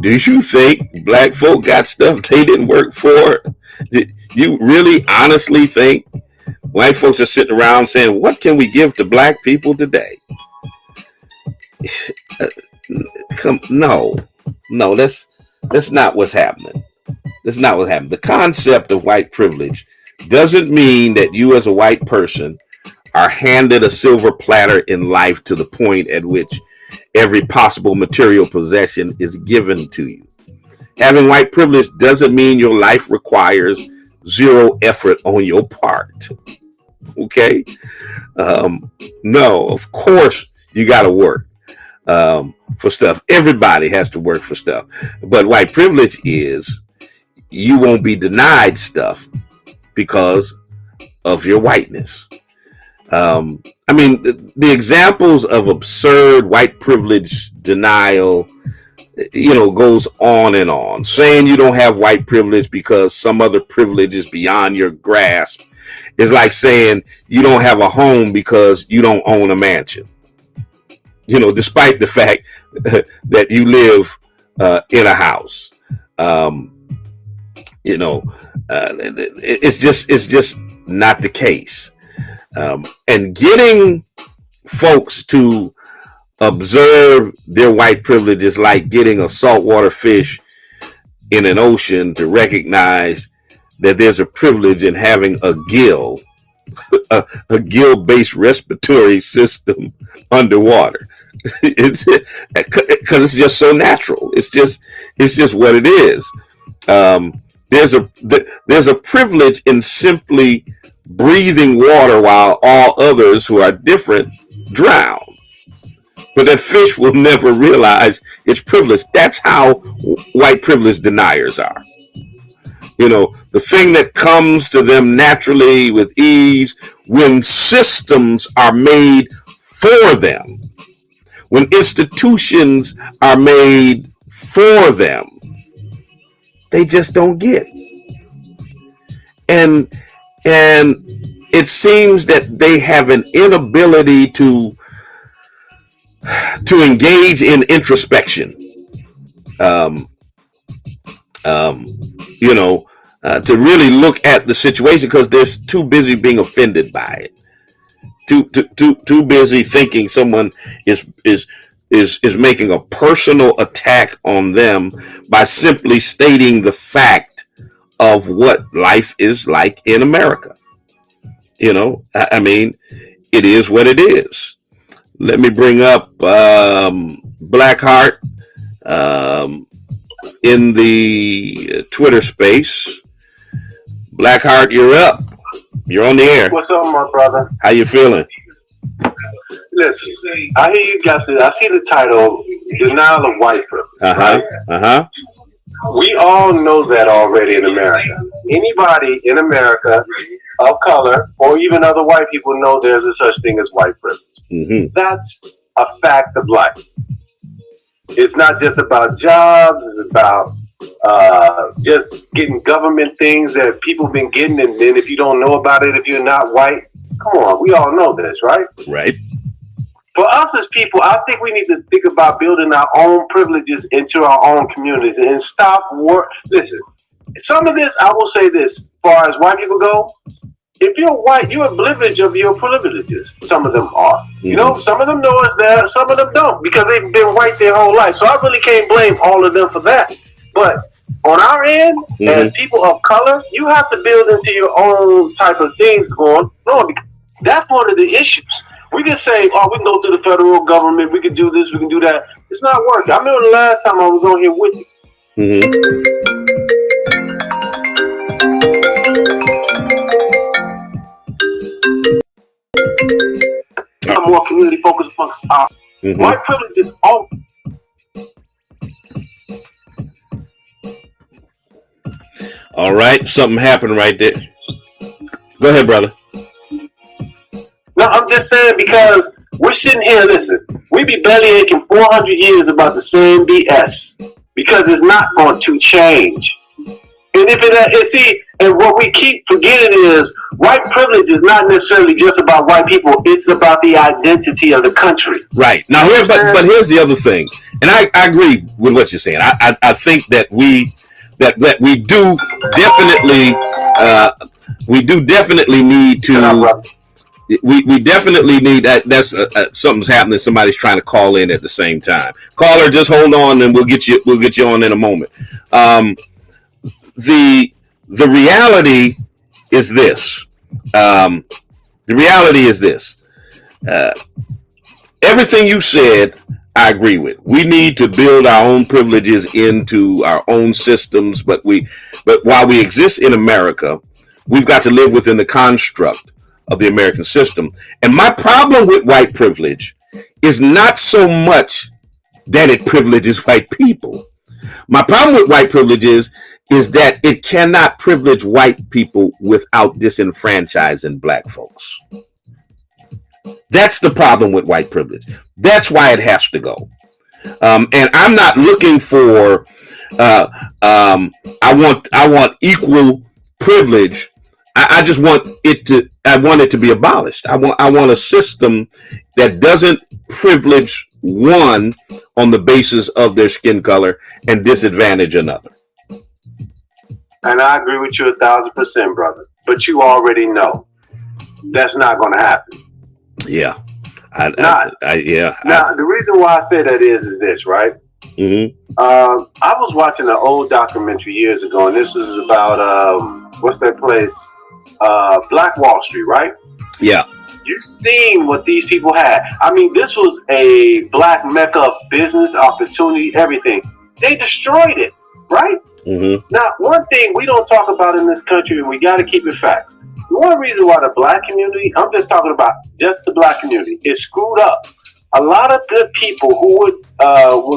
you think black folk got stuff they didn't work for? Do you really honestly think white folks are sitting around saying, what can we give to black people today? No, that's not what's happening. That's not what's happening. The concept of white privilege doesn't mean that you as a white person are handed a silver platter in life to the point at which every possible material possession is given to you. Having white privilege doesn't mean your life requires zero effort on your part. Okay? No, of course you got to work for stuff. Everybody has to work for stuff. But white privilege is you won't be denied stuff because of your whiteness. The examples of absurd white privilege denial, goes on and on. Saying you don't have white privilege because some other privilege is beyond your grasp is like saying you don't have a home because you don't own a mansion. Despite the fact that you live in a house. It's just not the case. And getting folks to observe their white privilege is like getting a saltwater fish in an ocean to recognize that there's a privilege in having a gill, a gill-based respiratory system underwater. Because it's just so natural. It's just what it is. There's a privilege in simply breathing water while all others who are different drown. But that fish will never realize its privilege. That's how white privilege deniers are. The thing that comes to them naturally with ease when systems are made for them, when institutions are made for them, they just don't get. And it seems that they have an inability to to engage in introspection. You know, to really look at the situation, because they're too busy being offended by it. Too busy thinking someone is making a personal attack on them by simply stating the fact of what life is like in America. You know, I mean, it is what it is. Let me bring up Blackheart in the Twitter space. Blackheart, you're up. You're on the air. What's up, my brother? How you feeling? Listen, I hear you got I see the title, Denial of White Privilege. Right? We all know that already in America. Anybody in America of color or even other white people know there's a such thing as white privilege. Mm-hmm. That's a fact of life. It's not just about jobs. It's about just getting government things that people been getting, and then if you don't know about it, if you're not white, come on, we all know this, right? Right. For us as people, I think we need to think about building our own privileges into our own communities and stop Listen, some of this, I will say this, as far as white people go, if you're white, you're oblivious of your privileges. Some of them are. Mm-hmm. You know, some of them know it's there, some of them don't, because they've been white their whole life. So I really can't blame all of them for that. But on our end, mm-hmm. as people of color, you have to build into your own type of things going on. Because that's one of the issues. We can say, oh, we can go through the federal government, we can do this, we can do that. It's not working. I remember the last time I was on here with you. Mm-hmm. I'm more community focused. White privilege is all. All right, something happened right there. Go ahead, brother. No, I'm just saying, because we're sitting here, listen, we be belly aching 400 years about the same BS, because it's not going to change. And and what we keep forgetting is white privilege is not necessarily just about white people. It's about the identity of the country. Right. Now, but here's the other thing, and I agree with what you're saying. I think that we do definitely need to. We definitely need that. That's something's happening. Somebody's trying to call in at the same time. Caller, just hold on, and we'll get you on in a moment. The reality is this. Everything you said, I agree with. We need to build our own privileges into our own systems, but while we exist in America, we've got to live within the construct of the American system. And my problem with white privilege is not so much that it privileges white people. My problem with white privilege is that it cannot privilege white people without disenfranchising black folks. That's the problem with white privilege. That's why it has to go. And I'm not looking for I want equal privilege. I just want it to be abolished. I want a system that doesn't privilege one on the basis of their skin color and disadvantage another. And I agree with you 1,000%, brother. But you already know that's not going to happen. Yeah. Now, the reason why I say that is this, right? Mm-hmm. I was watching an old documentary years ago, and this is about what's that place? Black Wall Street, right? Yeah. You've seen what these people had. I mean, this was a black mecca of business, opportunity, everything. They destroyed it, right? Mm-hmm. Now, one thing we don't talk about in this country, and we got to keep it facts. One reason why the black community, I'm just talking about just the black community, is screwed up. A lot of good people who would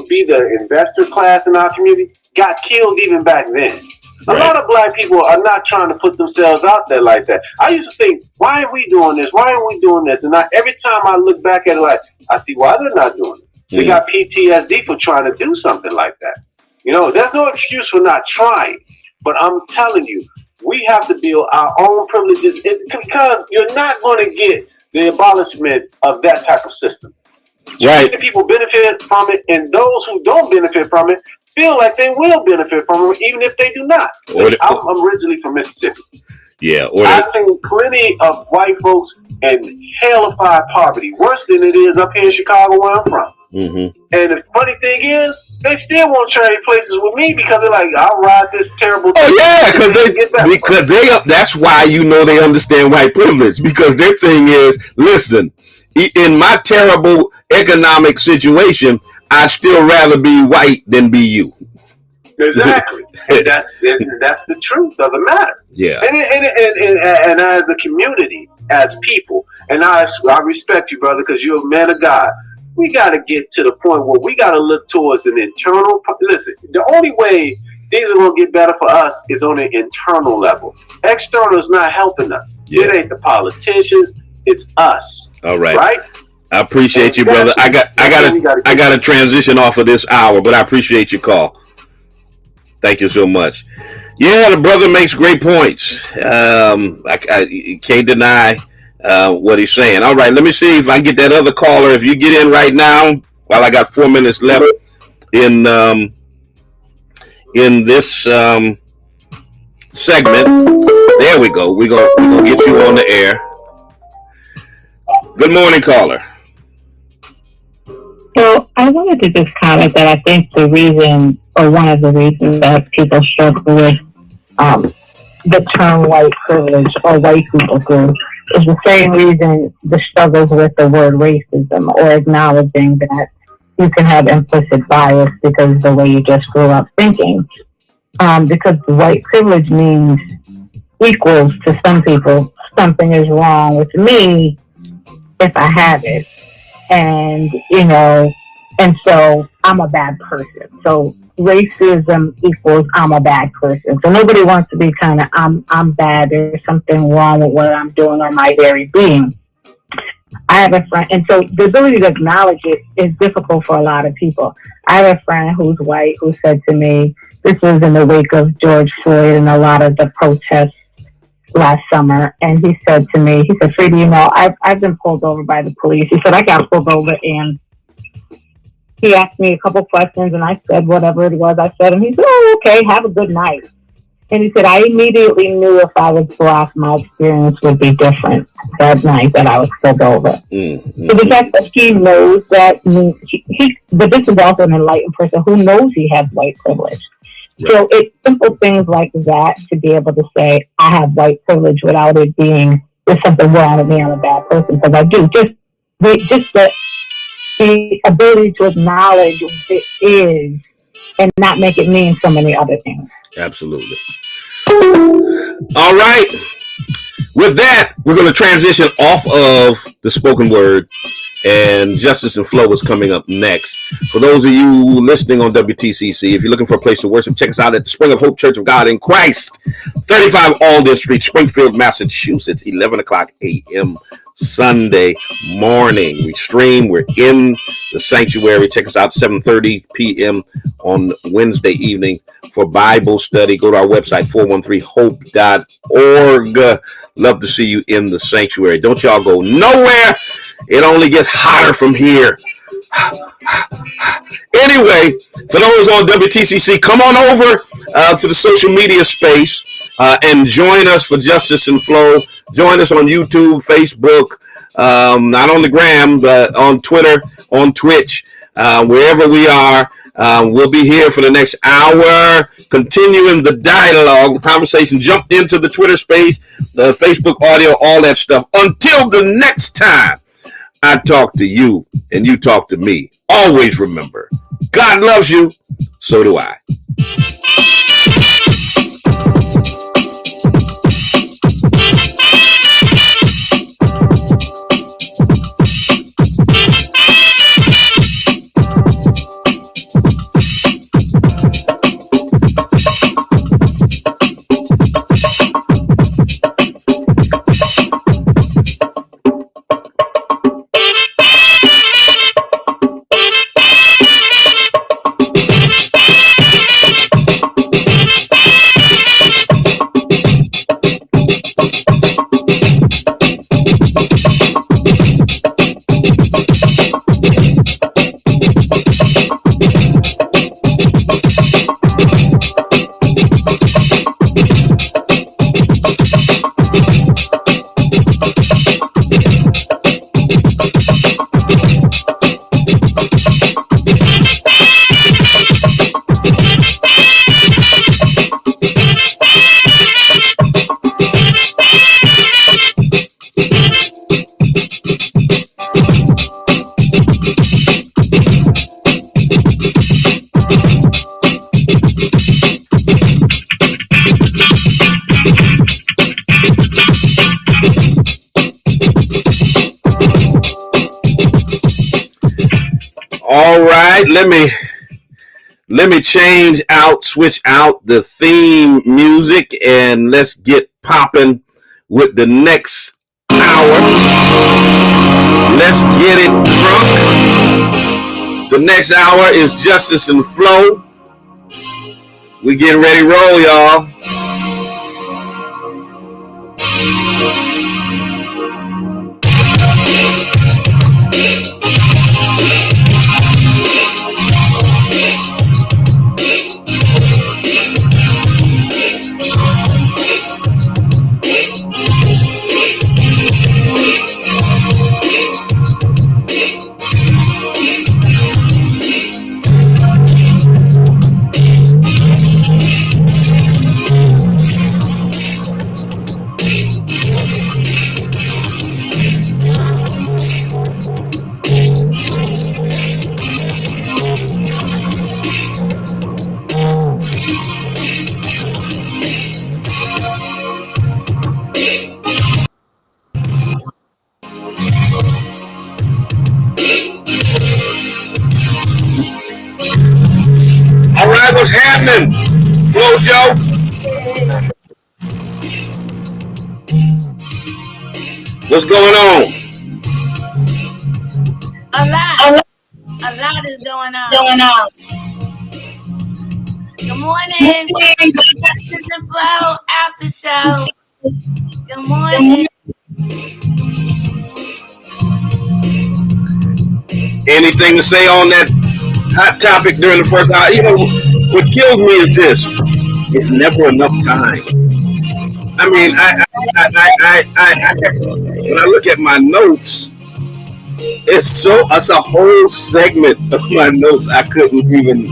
be the investor class in our community got killed even back then. Right. A lot of black people are not trying to put themselves out there like that. I used to think, why are we doing this? Why are we doing this? And every time I look back at it, I see why they're not doing it. Mm. They got PTSD for trying to do something like that. You know, there's no excuse for not trying. But I'm telling you, we have to build our own privileges because you're not going to get the abolishment of that type of system. Too many people benefit from it, and those who don't benefit from it feel like they will benefit from it, even if they do not. I'm originally from Mississippi. Yeah. I've seen plenty of white folks in hellified poverty, worse than it is up here in Chicago where I'm from. Mm-hmm. And the funny thing is, they still won't trade places with me because they're like, I'll ride this terrible. Oh yeah, because they that's why they understand white privilege, because their thing is, listen, in my terrible economic situation, I'd still rather be white than be you. Exactly. And that's the truth of the matter. Yeah. And as a community, as people, and I respect you, brother, because you're a man of God. We got to get to the point where we got to look towards an internal. Listen, the only way things are going to get better for us is on an internal level. External is not helping us. Yeah. It ain't the politicians. It's us. All right. Right. I appreciate you, brother. I got to transition off of this hour, but I appreciate your call. Thank you so much. Yeah, the brother makes great points. I can't deny what he's saying. All right, let me see if I can get that other caller. If you get in right now, while I got 4 minutes left in this segment. There we go. We're gonna get you on the air. Good morning, caller. So I wanted to just comment that I think the reason, or one of the reasons that people struggle with the term white privilege, or white people do, is the same reason the struggles with the word racism, or acknowledging that you can have implicit bias because of the way you just grew up thinking. Because white privilege means equals to some people. Something is wrong with me if I have it. And, and so I'm a bad person. So racism equals I'm a bad person. So nobody wants to be kind of, I'm bad. There's something wrong with what I'm doing or my very being. I have a friend, and so the ability to acknowledge it is difficult for a lot of people. I have a friend who's white who said to me, this was in the wake of George Floyd and a lot of the protests last summer, and he said to me, he said, Frida, I've been pulled over by the police. He said, I got pulled over, and he asked me a couple questions, and I said whatever it was I said, and he said, oh, okay, have a good night. And he said, I immediately knew if I was black, my experience would be different that night that I was pulled over. Mm-hmm. So the fact that he knows that, but this is also an enlightened person who knows he has white privilege. Right. So it's simple things like that to be able to say, I have white privilege without it being, there's something wrong with me, I'm a bad person, because I do. Just the ability to acknowledge what it is and not make it mean so many other things. Absolutely. All right. With that, we're going to transition off of the spoken word, and Justice and Flow is coming up next. For those of you listening on WTCC, if you're looking for a place to worship, check us out at the Spring of Hope Church of God in Christ, 35 Alden Street, Springfield, Massachusetts, 11 o'clock a.m. Sunday morning. We stream. We're in the sanctuary. Check us out 7:30 p.m. on Wednesday evening for Bible study. Go to our website, 413hope.org. Love to see you in the sanctuary. Don't y'all go nowhere. It only gets hotter from here. Anyway, for those on WTCC, come on over to the social media space and join us for Justice and Flow. Join us on YouTube, Facebook, not on the gram, but on Twitter, on Twitch, wherever we are. We'll be here for the next hour, continuing the dialogue, the conversation. Jump into the Twitter space, the Facebook audio, all that stuff. Until the next time I talk to you and you talk to me, always remember, God loves you, so do I. All right, let me switch out the theme music, and let's get popping with the next hour. Let's get it drunk. The next hour is Justice and Flow. We getting ready to roll, y'all. All right, what's happening? Flojo? What's going on? A lot is going on. Good morning. Justice and Flow after show. Good morning. Anything to say on that hot topic during the first hour? You know, what kills me is this: it's never enough time. I mean, I when I look at my notes, it's a whole segment of my notes I couldn't even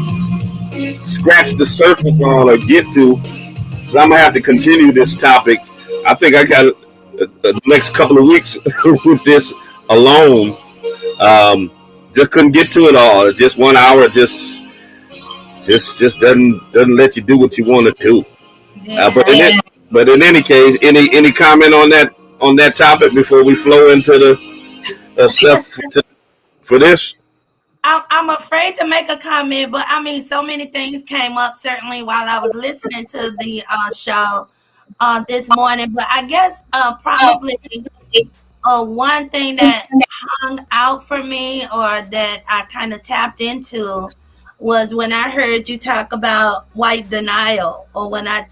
scratch the surface on or get to. So I'm gonna have to continue this topic. I think I got the next couple of weeks with this alone. Just couldn't get to it all. Just 1 hour just doesn't let you do what you want to do. Yeah. But in any case, any comment on that topic before we flow into the stuff for this? I'm afraid to make a comment, but I mean, so many things came up certainly while I was listening to the show this morning. But I guess probably one thing that hung out for me, or that I kind of tapped into, was when I heard you talk about white denial, or when I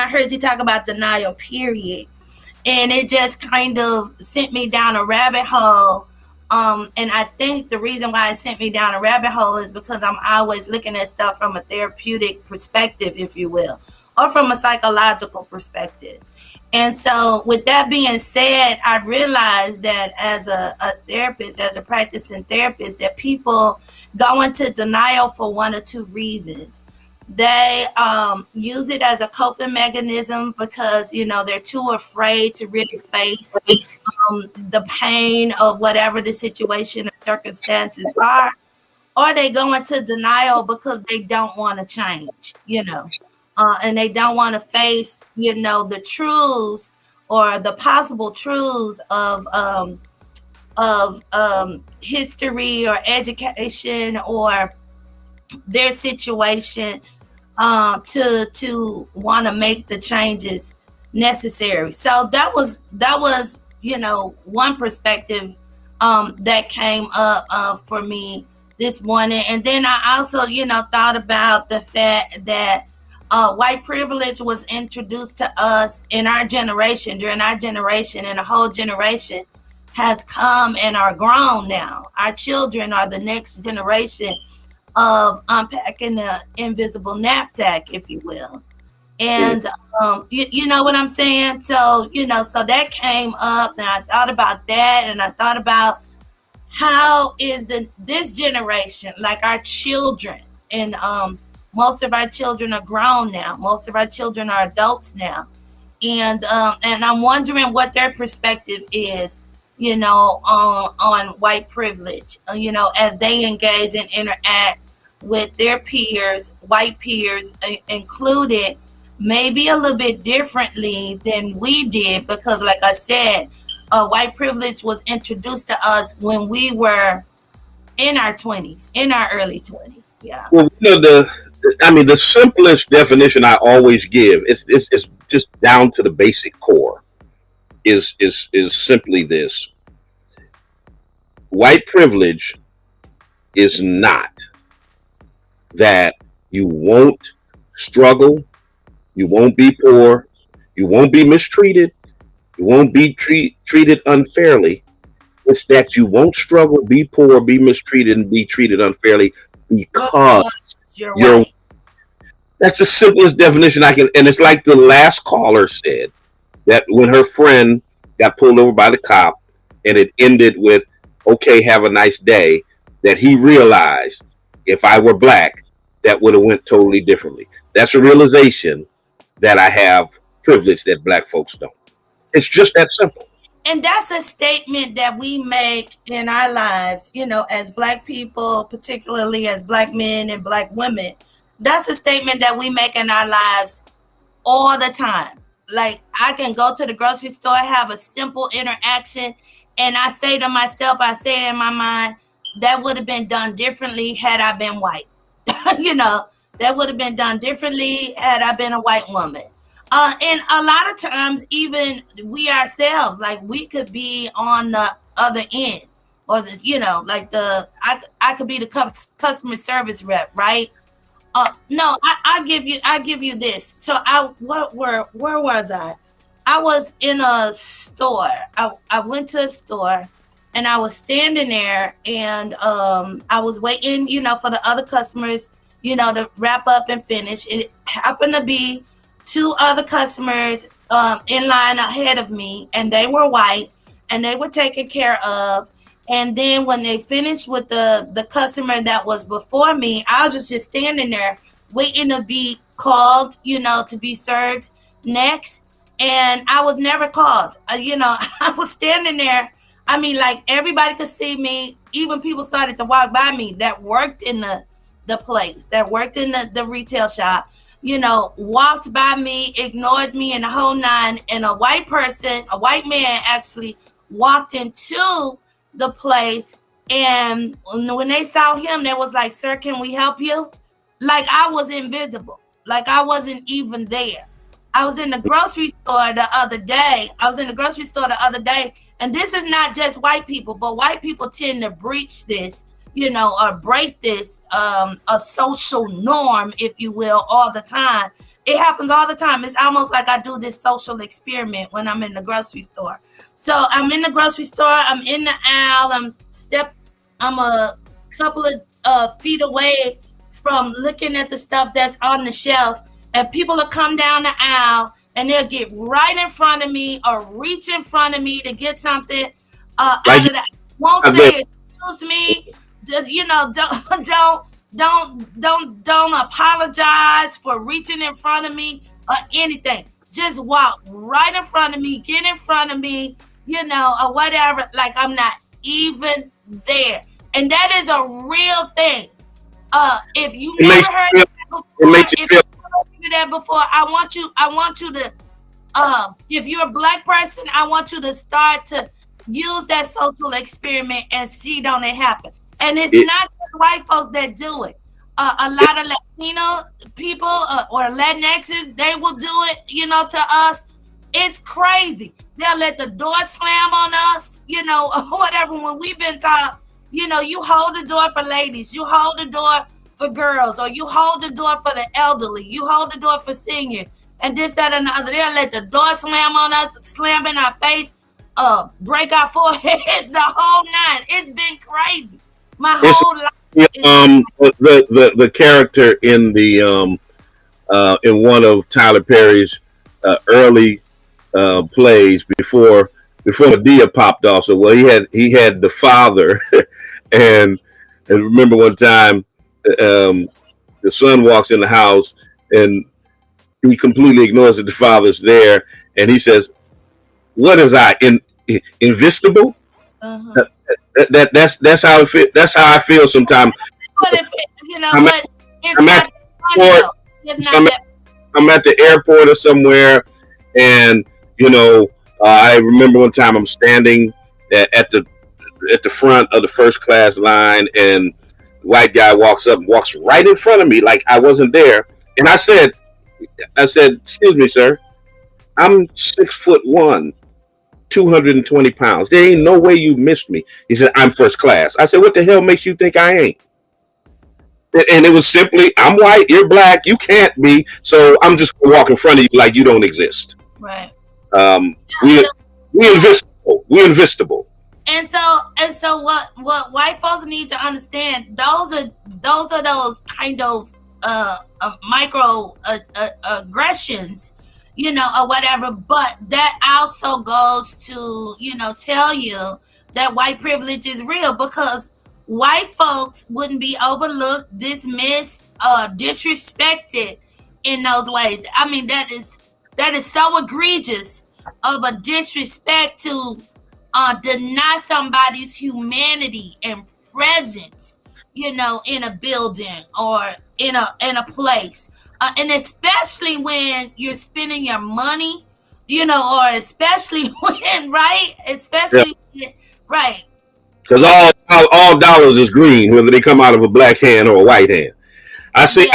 heard you talk about denial, period. And it just kind of sent me down a rabbit hole. And I think the reason why it sent me down a rabbit hole is because I'm always looking at stuff from a therapeutic perspective, if you will, or from a psychological perspective. And so with that being said, I realized that as a therapist, as a practicing therapist, that people go into denial for one or two reasons. They use it as a coping mechanism because, you know, they're too afraid to really face the pain of whatever the situation or circumstances are. Or they go into denial because they don't want to change, you know, and they don't want to face, you know, the truths or the possible truths of history or education or their situation, to want to make the changes necessary. So that was you know, one perspective that came up for me this morning. And then I also, you know, thought about the fact that white privilege was introduced to us in our generation, during our generation, and a whole generation has come and are grown now. Our children are the next generation of unpacking the invisible knapsack, if you will. And you know what I'm saying? So, you know, so that came up, and I thought about that, and I thought about how is this generation, like our children, and most of our children are grown now. Most of our children are adults now. And I'm wondering what their perspective is, you know, on white privilege, you know, as they engage and interact with their peers, white peers included, maybe a little bit differently than we did, because like I said, white privilege was introduced to us when we were our 20s, in our early 20s. Yeah. Well, the simplest definition I always give it's just down to the basic core is simply this: white privilege is not that you won't struggle, you won't be poor, you won't be mistreated, you won't be treated unfairly. It's that you won't struggle, be poor, be mistreated, and be treated unfairly because you're you're. white. That's the simplest definition I can. And it's like the last caller said that when her friend got pulled over by the cop, and it ended with "Okay, have a nice day," that he realized if I were black, that would have went totally differently. That's a realization that I have privilege that black folks don't. It's just that simple. And that's a statement that we make in our lives, as black people, particularly as black men and black women. That's a statement that we make in our lives all the time. Like, I can go to the grocery store, have a simple interaction, and I say to myself, I say in my mind, that would have been done differently had I been white. That would have been done differently had I been a white woman. And a lot of times, even we ourselves, like, we could be on the other end, or I could be the customer service rep, right? No, I give you this. So where was I? I was in a store. I went to a store, and I was standing there, and I was waiting, for the other customers, to wrap up and finish. It happened to be two other customers in line ahead of me, and they were white, and they were taken care of. And then when they finished with the customer that was before me, I was just standing there waiting to be called, to be served next. And I was never called. I was standing there. I mean, like, everybody could see me. Even people started to walk by me that worked in the place, that worked in the retail shop, walked by me, ignored me, and the whole nine. And a white man actually walked into the place, and when they saw him, they was like, "Sir, can we help you?" Like, I was invisible, like I wasn't even there. I was in the grocery store the other day. And this is not just white people, but white people tend to breach this, or break this, a social norm, if you will, all the time. It happens all the time. It's almost like I do this social experiment when I'm in the grocery store. So I'm in the grocery store. I'm in the aisle. I'm a couple of feet away from looking at the stuff that's on the shelf. And people will come down the aisle, and they'll get right in front of me or reach in front of me to get something out of the. Won't say excuse me. Don't apologize for reaching in front of me or anything. Just walk right in front of me, get in front of me, or whatever, like I'm not even there. And that is a real thing. If you never heard that before, I want you to, if you're a black person, I want you to start to use that social experiment and see don't it happen. And it's not just white folks that do it. A lot of Latino people or Latinxes, they will do it, to us. It's crazy. They'll let the door slam on us, or whatever. When we've been taught, you hold the door for ladies, you hold the door for girls, or you hold the door for the elderly, you hold the door for seniors, and this, that, and the other. They'll let the door slam on us, slam in our face, break our foreheads, the whole nine. It's been crazy. My whole life. The character in in one of Tyler Perry's early plays before Medea popped off. So he had the father, and remember one time the son walks in the house and he completely ignores that the father's there, and he says, "What is I invisible?" Uh-huh. That's how it fit. That's how I feel sometimes. I'm at the airport or somewhere, and I remember one time I'm standing at the at the front of the first class line, and the white guy walks up and walks right in front of me like I wasn't there. And I said, excuse me, sir, I'm 6'1", 220 pounds. There ain't no way you missed me. He said, I'm first class. I said, what the hell makes you think I ain't? And it was simply, I'm white, you're black, you can't be, so I'm just gonna walk in front of you like you don't exist. Right. We invisible. We invisible. And so what white folks need to understand, those are those kind of micro aggressions, or whatever. But that also goes to, tell you that white privilege is real, because white folks wouldn't be overlooked, dismissed, disrespected in those ways. I mean, that is so egregious of a disrespect to deny somebody's humanity and presence, in a building or in a place, and especially when you're spending your money, or especially when, right, right. Because all dollars is green, whether they come out of a black hand or a white hand. I see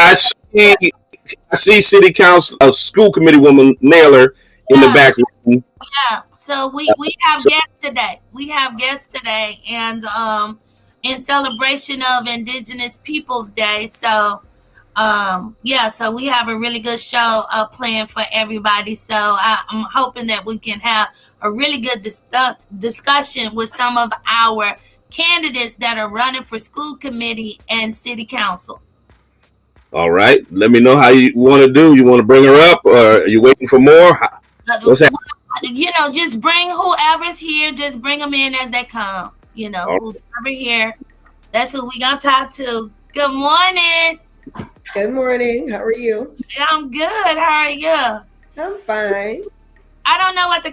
city council, a school committee woman, Naylor, in the back room. Yeah. So we have guests today. And in celebration of Indigenous Peoples Day. So so we have a really good show planned for everybody. So I'm hoping that we can have a really good discussion with some of our candidates that are running for school committee and city council. All right. Let me know how you want to do. You want to bring her up, or are you waiting for more? What's that? Just bring whoever's here. Just bring them in as they come. Who's over here. That's who we gonna talk to. Good morning. Good morning. How are you? I'm good. How are you? I'm fine. I don't know what to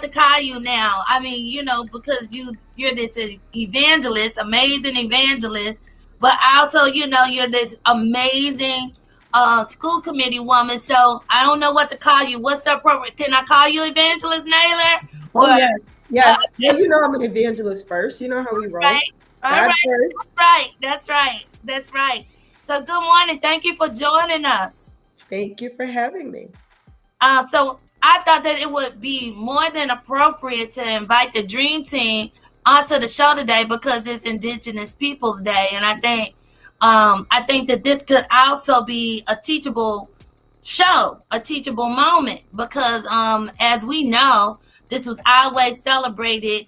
call you now. I mean, because you're this evangelist, amazing evangelist, but also, you're this amazing school committee woman. So I don't know what to call you. What's the appropriate? Can I call you Evangelist Naylor? Oh, yes. Well, I'm an evangelist first. You know how we roll. Right. All right. First. That's right. So good morning. Thank you for joining us. Thank you for having me. So I thought that it would be more than appropriate to invite the Dream Team onto the show today, because it's Indigenous Peoples Day, and I think that this could also be a teachable show, a teachable moment, because as we know, this was always celebrated,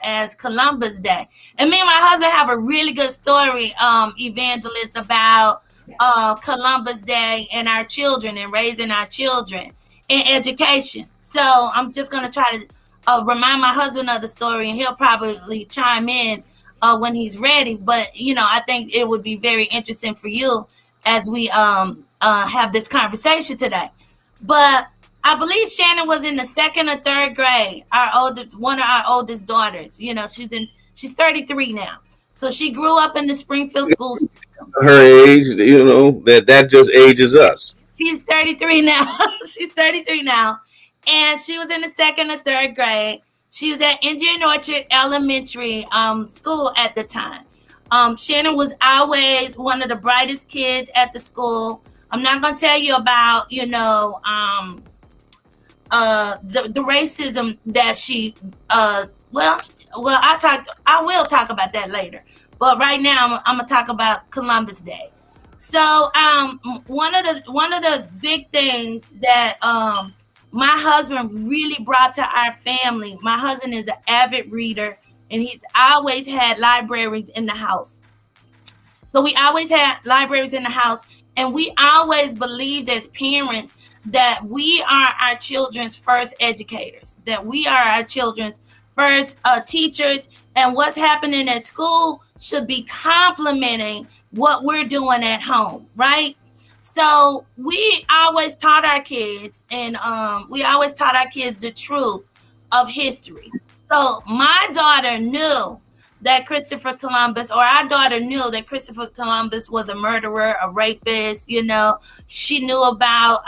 as Columbus Day. And me and my husband have a really good story, Evangelist, about Columbus Day and our children and raising our children in education. So I'm just going to try to remind my husband of the story, and he'll probably chime in when he's ready. But, I think it would be very interesting for you as we have this conversation today. But I believe Shannon was in the 2nd or 3rd grade. One of our oldest daughters. She's 33 now. So she grew up in the Springfield school system. Her age, that just ages us. She's 33 now. She's 33 now. And she was in the 2nd or 3rd grade. She was at Indian Orchard Elementary school at the time. Shannon was always one of the brightest kids at the school. I'm not going to tell you about, the racism that she, I will talk about that later. But right now, I'm going to talk about Columbus Day. So one of the big things that my husband really brought to our family, my husband is an avid reader, and he's always had libraries in the house. So we always had libraries in the house, and we always believed as parents that we are our children's first educators, that we are our children's first teachers, and what's happening at school should be complementing what we're doing at home, right? So we always taught our kids, and the truth of history. So my daughter knew that Christopher Columbus, or our daughter knew that Christopher Columbus was a murderer, a rapist. She knew about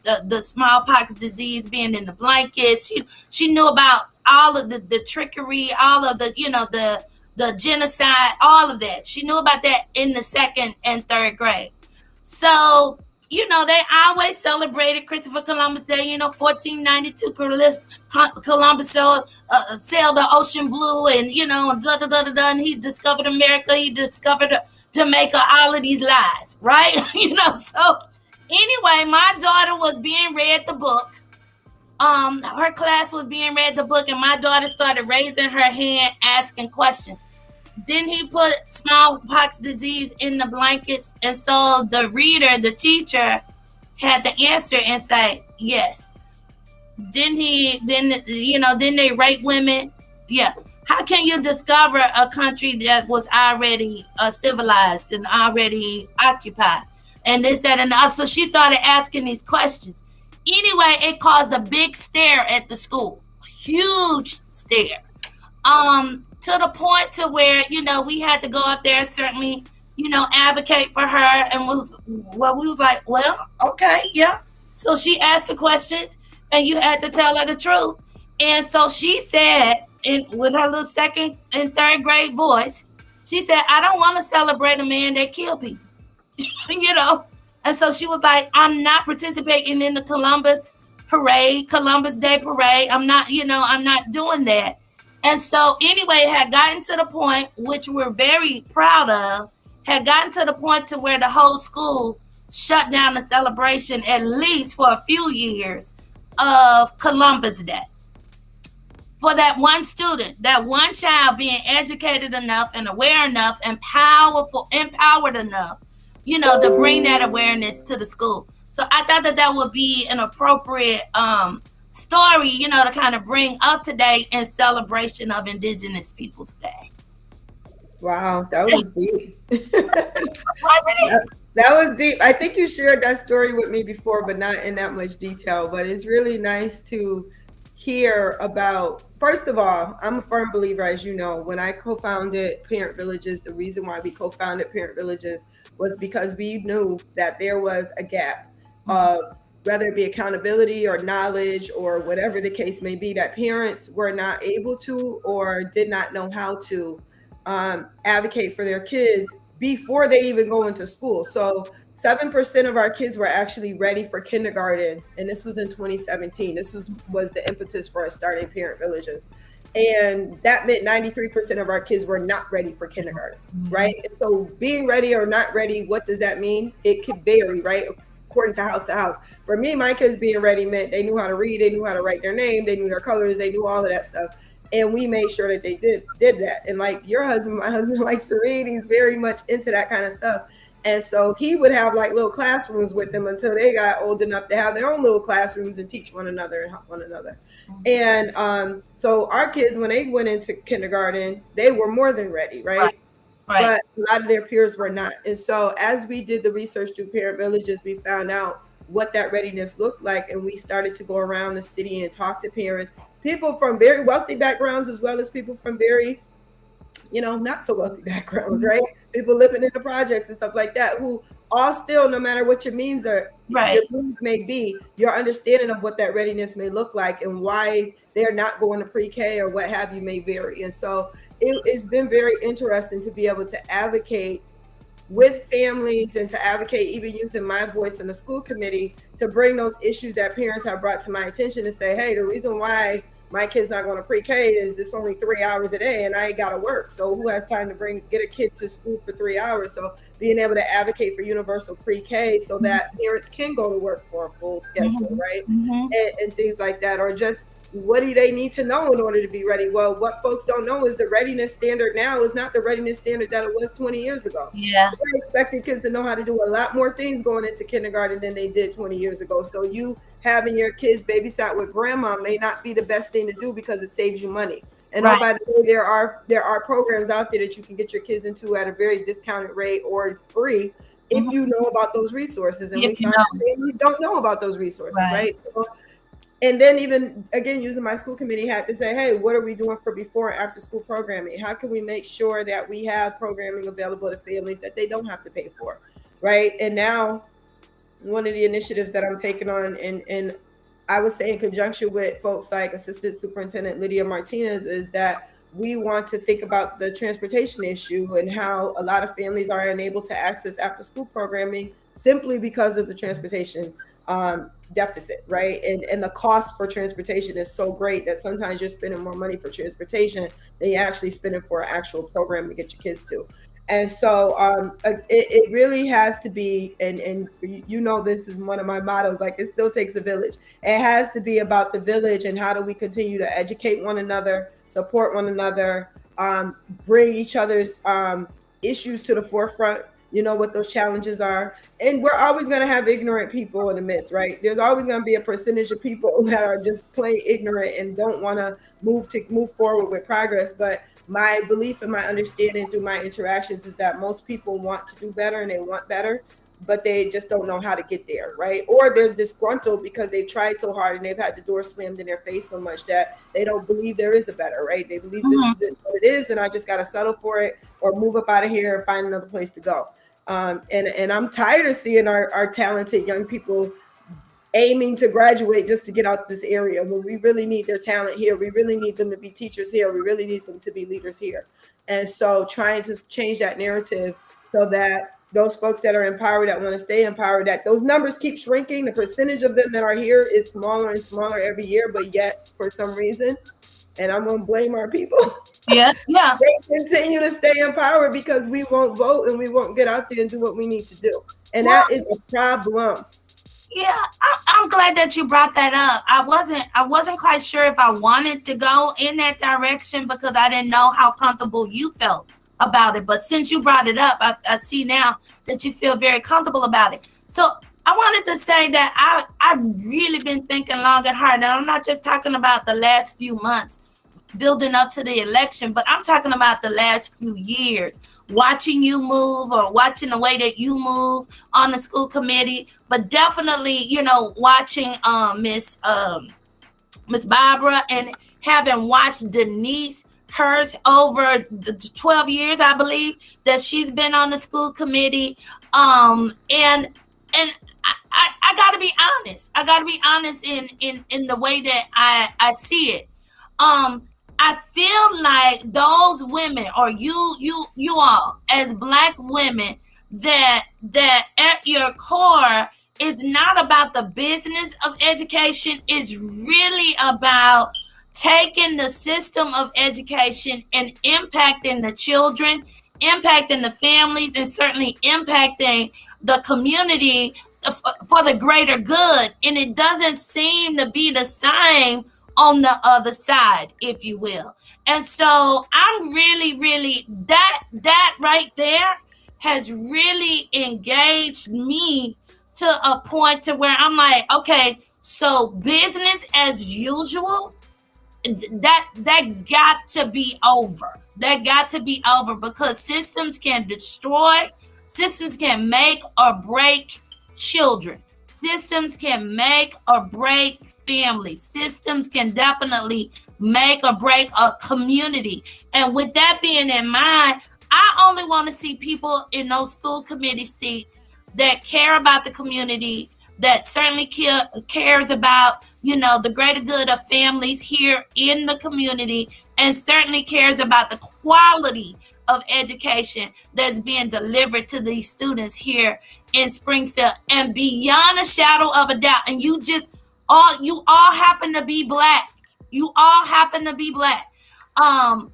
the smallpox disease being in the blankets. She knew about all of the trickery, all of the, the genocide, all of that. She knew about that in the 2nd and 3rd grade. So, they always celebrated Christopher Columbus Day, 1492, Columbus sailed the ocean blue, and, da, da, da, da, da, and he discovered America, he discovered Jamaica, all of these lies, right? So anyway, my daughter was being read the book. Her class was being read the book, and my daughter started raising her hand, asking questions. Then he put smallpox disease in the blankets, and so the reader, the teacher, had to answer and say yes. Then they rape women. Yeah. How can you discover a country that was already civilized and already occupied? And this, that, and the other. So she started asking these questions. Anyway, it caused a big stare at the school. Huge stare. To the point to where, we had to go up there and certainly, advocate for her. And we was like, well, okay, yeah. So she asked the questions and you had to tell her the truth. And so she said, with her little 2nd and 3rd grade voice, she said, I don't want to celebrate a man that killed people, And so she was like, I'm not participating in the Columbus Day parade. I'm not, I'm not doing that. And so anyway, it had gotten to the point, which we're very proud of, had gotten to the point to where the whole school shut down the celebration, at least for a few years, of Columbus Day. For that one student, that one child being educated enough and aware enough and empowered enough, to bring that awareness to the school. So I thought that would be an appropriate story, to kind of bring up to date in celebration of Indigenous Peoples Day. Wow, that was deep. Wasn't it? That was deep. I think you shared that story with me before, but not in that much detail. But it's really nice to hear about. First of all, I'm a firm believer, as you know, when I co-founded Parent Villages, the reason why we co-founded Parent Villages was because we knew that there was a gap of whether it be accountability or knowledge or whatever the case may be, that parents were not able to or did not know how to advocate for their kids before they even go into school. So 7% of our kids were actually ready for kindergarten, and this was in 2017. This was the impetus for us starting Parent Villages. And that meant 93% of our kids were not ready for kindergarten, right? And so being ready or not ready, what does that mean? It could vary, right? According to house to house. For me, my kids being ready meant they knew how to read, they knew how to write their name, they knew their colors, they knew all of that stuff. And we made sure that they did that. And like your husband, my husband likes to read. He's very much into that kind of stuff. And so he would have like little classrooms with them until they got old enough to have their own little classrooms and teach one another and help one another. And so our kids, when they went into kindergarten, they were more than ready, right? But a lot of their peers were not. And so as we did the research through Parent Villages, we found out what that readiness looked like. And we started to go around the city and talk to parents, people from very wealthy backgrounds, as well as people from very, not so wealthy backgrounds, right? People living in the projects and stuff like that, who all still, no matter what your means are, your means may be, your understanding of what that readiness may look like and why they're not going to pre-K or what have you may vary. And so it's been very interesting to be able to advocate with families and to advocate, even using my voice in the school committee, to bring those issues that parents have brought to my attention and say, hey, the reason why my kid's not going to pre-K is it's only 3 hours a day and I ain't got to work. So who has time to get a kid to school for 3 hours? So being able to advocate for universal pre-K so that parents can go to work for a full schedule, right? And things like that, or just what do they need to know in order to be ready? Well, what folks don't know is the readiness standard now is not the readiness standard that it was 20 years ago. Yeah. We're expecting kids to know how to do a lot more things going into kindergarten than they did 20 years ago. So you having your kids babysat with grandma may not be the best thing to do because it saves you money. And oh, by the way, there are programs out there that you can get your kids into at a very discounted rate or free if you know about those resources. And we find families don't know about those resources, right? So, and then even, again, using my school committee hat to say, hey, what are we doing for before and after school programming? How can we make sure that we have programming available to families that they don't have to pay for, right? And now one of the initiatives that I'm taking on in I would say in conjunction with folks like Assistant Superintendent Lydia Martinez, is that we want to think about the transportation issue and how a lot of families are unable to access after school programming simply because of the transportation deficit, right? And the cost for transportation is so great that sometimes you're spending more money for transportation than you're actually spending for an actual program to get your kids to. And so it really has to be, and you know, this is one of my mottos, like it still takes a village. It has to be about the village and how do we continue to educate one another, support one another, bring each other's issues to the forefront, you know, what those challenges are. And we're always going to have ignorant people in the midst, right? There's always going to be a percentage of people that are just plain ignorant and don't want to move forward with progress. But my belief and my understanding through my interactions is that most people want to do better and they want better, but they just don't know how to get there, right? Or they're disgruntled because they've tried so hard and they've had the door slammed in their face so much that they don't believe there is a better, right? They believe this is what it is and I just got to settle for it or move up out of here and find another place to go. And I'm tired of seeing our talented young people aiming to graduate just to get out this area when we really need their talent here. We really need them to be teachers here. We really need them to be leaders here. And so trying to change that narrative so that those folks that are empowered, that want to stay empowered, that those numbers keep shrinking. The percentage of them that are here is smaller and smaller every year, but yet for some reason, and I'm going to blame our people. Yeah. They continue to stay empowered because we won't vote and we won't get out there and do what we need to do. And that is a problem. Yeah, I'm glad that you brought that up. I wasn't quite sure if I wanted to go in that direction because I didn't know how comfortable you felt about it. But since you brought it up, I see now that you feel very comfortable about it. So I wanted to say that I've really been thinking long and hard. And I'm not just talking about the last few months building up to the election, but I'm talking about the last few years, watching you move or watching the way that you move on the school committee, but definitely, you know, watching Miss Barbara and having watched Denise Hurst over the 12 years, I believe, that she's been on the school committee. And I gotta be honest. I gotta be honest in the way that I see it. I feel like those women, or you all as Black women, that at your core is not about the business of education. It's really about taking the system of education and impacting the children, impacting the families, and certainly impacting the community for the greater good. And it doesn't seem to be the same on the other side, if you will. And so I'm really that right there has really engaged me to a point to where I'm like, okay, so business as usual, that got to be over. That got to be over because systems can destroy, systems can make or break children. Systems can make or break families. Systems can definitely make or break a community. And with that being in mind, I only want to see people in those school committee seats that care about the community, that certainly cares about, you know, the greater good of families here in the community, and certainly cares about the quality of education that's being delivered to these students here in Springfield. And beyond a shadow of a doubt, and you all happen to be Black. You all happen to be Black.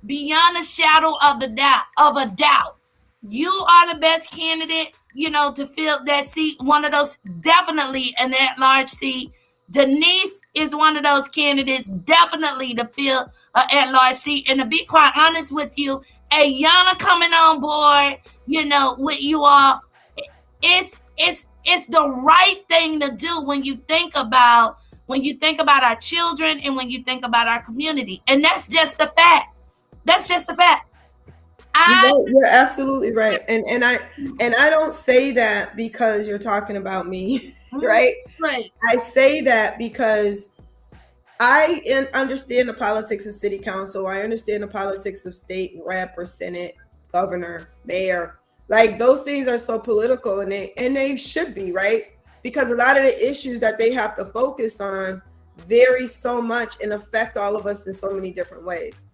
Beyond a shadow of a doubt, you are the best candidate, you know, to fill that seat. One of those, definitely an at-large seat. Denise is one of those candidates, definitely to fill an at-large seat. And to be quite honest with you, Ayanna coming on board, you know, with you all, it's the right thing to do when you think about our children and when you think about our community. And that's just the fact. That's just a fact. You're absolutely right. And I don't say that because you're talking about me, right? Right. I say that because I understand the politics of city council. I understand the politics of state rep or senate, governor, mayor. Like those things are so political, and they should be, right? Because a lot of the issues that they have to focus on vary so much and affect all of us in so many different ways.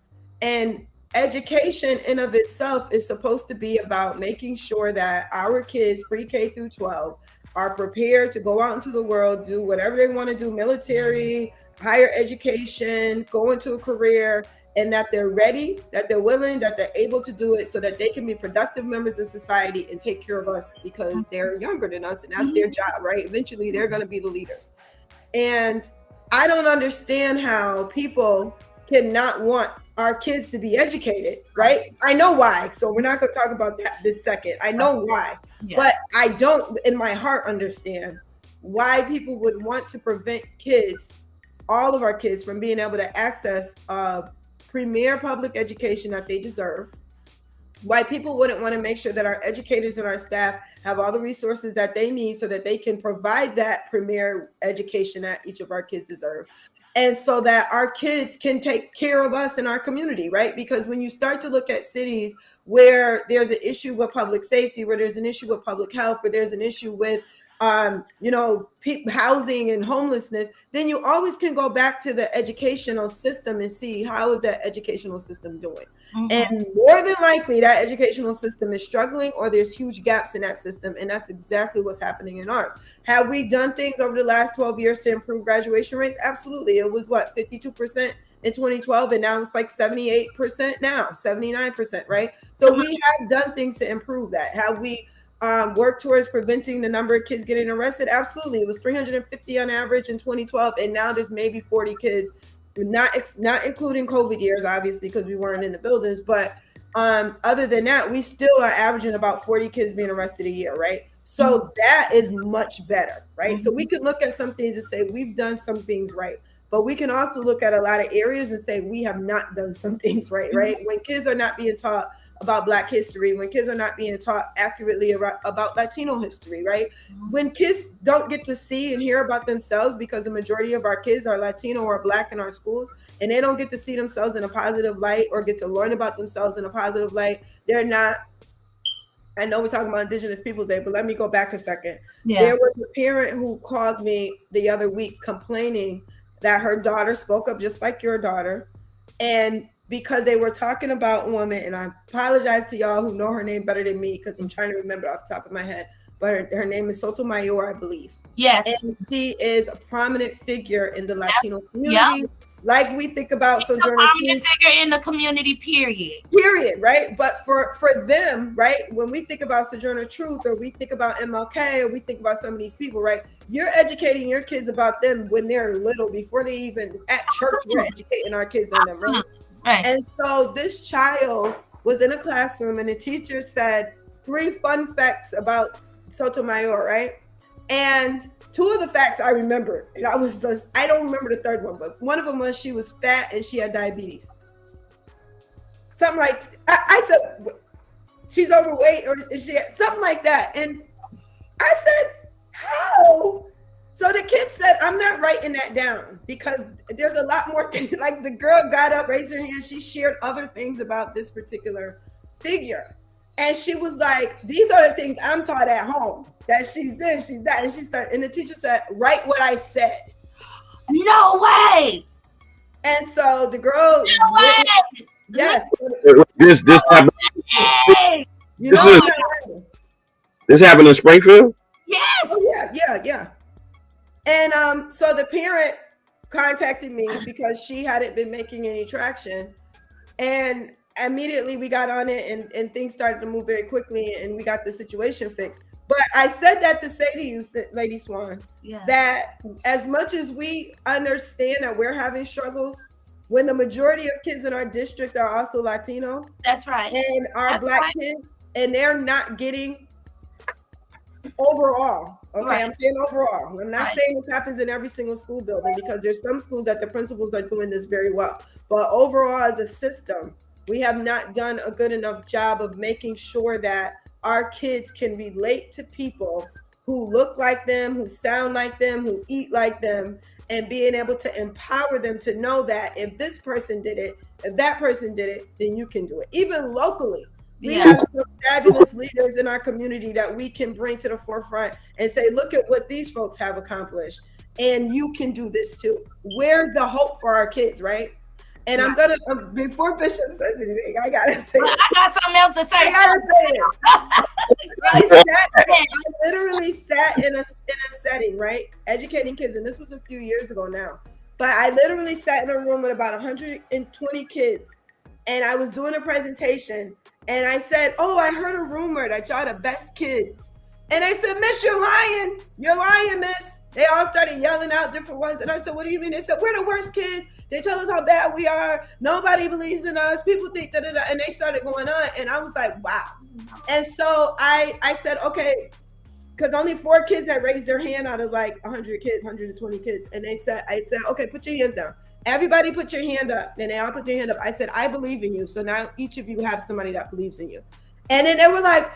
And education in of itself is supposed to be about making sure that our kids pre-K through 12 are prepared to go out into the world, do whatever they want to do, military, higher education, go into a career, and that they're ready, that they're willing, that they're able to do it so that they can be productive members of society and take care of us because they're younger than us and that's their job, right? Eventually they're going to be the leaders. And I don't understand how people cannot want our kids to be educated, right? I know why. So we're not going to talk about that this second. I know why. Yeah. But I don't in my heart understand why people would want to prevent kids, all of our kids, from being able to access premier public education that they deserve. Why people wouldn't want to make sure that our educators and our staff have all the resources that they need so that they can provide that premier education that each of our kids deserve. And so that our kids can take care of us in our community, right? Because when you start to look at cities where there's an issue with public safety, where there's an issue with public health, where there's an issue with housing and homelessness, then you always can go back to the educational system and see how is that educational system doing. And more than likely that educational system is struggling or there's huge gaps in that system. And that's exactly what's happening in ours. Have we done things over the last 12 years to improve graduation rates? Absolutely. It was 52% in 2012 and now it's like 78% now, 79%, right? So we have done things to improve that. Have we work towards preventing the number of kids getting arrested? Absolutely. It was 350 on average in 2012 and now there's maybe 40 kids, not including COVID years, obviously, because we weren't in the buildings, but other than that, we still are averaging about 40 kids being arrested a year, right? So that is much better, right? So we can look at some things and say we've done some things right, but we can also look at a lot of areas and say we have not done some things right? When kids are not being taught about Black history, when kids are not being taught accurately about Latino history, right? When kids don't get to see and hear about themselves, because the majority of our kids are Latino or Black in our schools, and they don't get to see themselves in a positive light or get to learn about themselves in a positive light, they're not. I know we're talking about Indigenous Peoples Day, but let me go back a second. Yeah. There was a parent who called me the other week complaining that her daughter spoke up just like your daughter, and because they were talking about a woman, and I apologize to y'all who know her name better than me because I'm trying to remember off the top of my head, but her name is Sotomayor, I believe. Yes. And she is a prominent figure in the Latino community. Yep. Like we think about Sojourner Truth. A prominent figure in the community, period, right? But for them, right, when we think about Sojourner Truth or we think about MLK or we think about some of these people, right, you're educating your kids about them when they're little, before they even at church, we're educating our kids on them, right? Right. And so this child was in a classroom and the teacher said 3 fun facts about Sotomayor, right? And 2 of the facts I remembered. And I don't remember the third one, but one of them was she was fat and she had diabetes. Something like, I said, she's overweight or is she, something like that. And I said, how? So the kid said, I'm not writing that down because there's a lot more things. Like the girl got up, raised her hand. She shared other things about this particular figure. And she was like, these are the things I'm taught at home, that she's this, she's that. And she started, and the teacher said, write what I said. No way. And so the girl, no way. Yes. This happened. This happened in Springfield? Yes. Oh, yeah. And so the parent contacted me because she hadn't been making any traction. And immediately we got on it and things started to move very quickly and we got the situation fixed. But I said that to say to you, Lady Swan, that as much as we understand that we're having struggles, when the majority of kids in our district are also Latino. That's right. And are Black kids, and they're not getting overall. Okay, right. I'm saying overall. I'm not saying this happens in every single school building because there's some schools that the principals are doing this very well. But overall, as a system, we have not done a good enough job of making sure that our kids can relate to people who look like them, who sound like them, who eat like them, and being able to empower them to know that if this person did it, if that person did it, then you can do it. Even locally, we have some fabulous leaders in our community that we can bring to the forefront and say, look at what these folks have accomplished. and you can do this too. Where's the hope for our kids, right? And I'm gonna before Bishop says anything, I gotta say. Well, I got something else to say. I gotta say this. I literally sat in a setting, right, educating kids, and this was a few years ago now. But I literally sat in a room with about 120 kids, and I was doing a presentation, and I said, "Oh, I heard a rumor that y'all the best kids." And I said, "Miss, you're lying. You're lying, Miss." They all started yelling out different ones. And I said, "What do you mean?" They said, "We're the worst kids. They tell us how bad we are. Nobody believes in us. People think da-da-da." And they started going on. And I was like, wow. And so I said, okay, because only 4 kids had raised their hand out of like 100 kids, 120 kids. And I said, okay, put your hands down. Everybody put your hand up. And they all put their hand up. I said, "I believe in you. So now each of you have somebody that believes in you." And then they were like,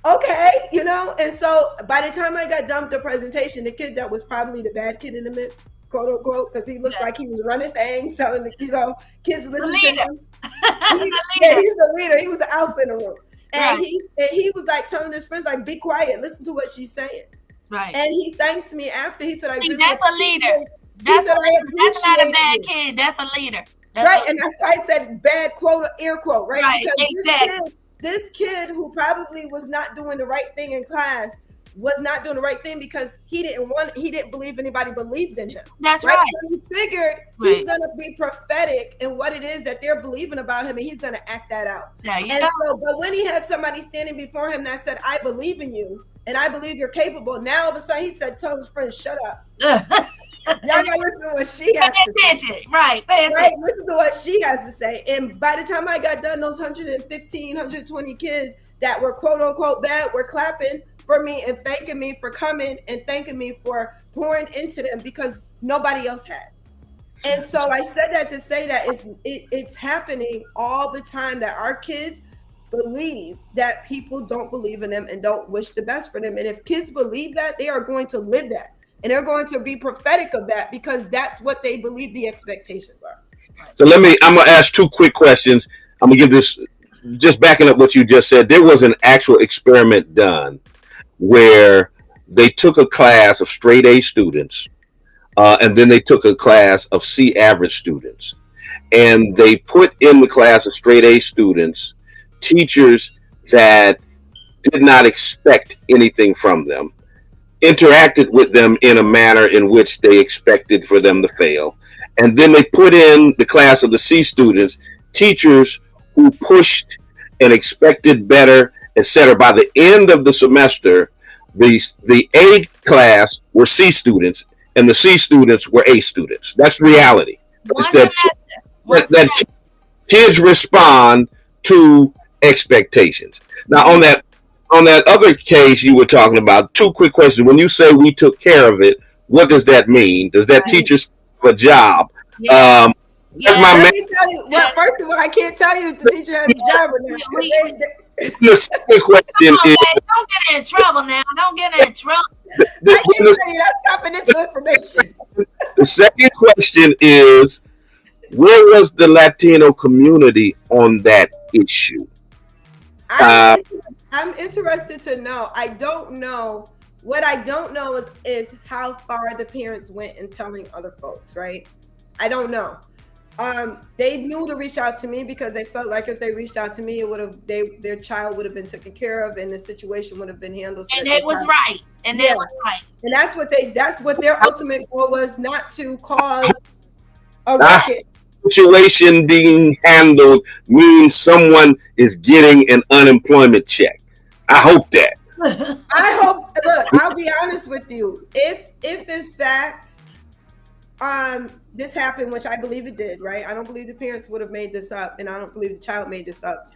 okay, you know. And so by the time I got done with the presentation, the kid that was probably the bad kid in the midst, quote unquote, because he looked like he was running things, telling the, you know, kids listen to him. He's the leader. He was the alpha in the room. And he was like telling his friends, like, "Be quiet, listen to what she's saying." Right. And he thanked me after. He said, "I really that's a leader. That's not a bad kid. That's a leader." Right. And that's why I said bad quote, air quote, right? Right, Because exactly. this kid who probably was not doing the right thing in class was not doing the right thing because he didn't believe anybody believed in him. That's right. So he figured he's going to be prophetic in what it is that they're believing about him, and he's going to act that out. But when he had somebody standing before him that said, "I believe in you and I believe you're capable," now all of a sudden he said, tell his friends, "Shut up." Y'all gotta listen to what she has to say. Right. Listen to what she has to say. And by the time I got done, those 115, 120 kids that were quote unquote bad were clapping for me and thanking me for coming and thanking me for pouring into them because nobody else had. And so I said that to say that it's happening all the time that our kids believe that people don't believe in them and don't wish the best for them. And if kids believe that, they are going to live that. And they're going to be prophetic of that because that's what they believe the expectations are. So I'm going to ask 2 quick questions. I'm going to give this, just backing up what you just said. There was an actual experiment done where they took a class of straight A students and then they took a class of C average students. And they put in the class of straight A students teachers that did not expect anything from them, interacted with them in a manner in which they expected for them to fail. And then they put in the class of the C students, teachers who pushed and expected better, etc. By the end of the semester, the A class were C students and the C students were A students. That's reality. That kids respond to expectations. Now on that other case you were talking about, 2 quick questions. When you say we took care of it, what does that mean? Does that teacher have a job? Let me tell you. Well, first of all, I can't tell you if the teacher has a job or not. The second question is, don't get in trouble now. Don't get in trouble. I can't tell you. That's confidential information. The second question is, where was the Latino community on that issue? I'm interested to know. I don't know. What I don't know is how far the parents went in telling other folks, right? I don't know. They knew to reach out to me because they felt like if they reached out to me, it would have their child would have been taken care of and the situation would have been handled. And it was right. And it was right. And that's what their ultimate goal was, not to cause a ruckus. Situation being handled means someone is getting an unemployment check. I hope that. I hope. Look, I'll be honest with you. If in fact, this happened, which I believe it did, right? I don't believe the parents would have made this up, and I don't believe the child made this up.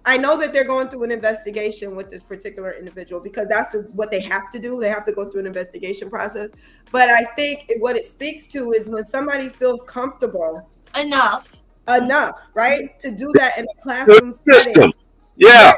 I know that they're going through an investigation with this particular individual because that's what they have to do. They have to go through an investigation process. But I think what it speaks to is when somebody feels comfortable enough, right, to do that in a classroom setting. Yeah.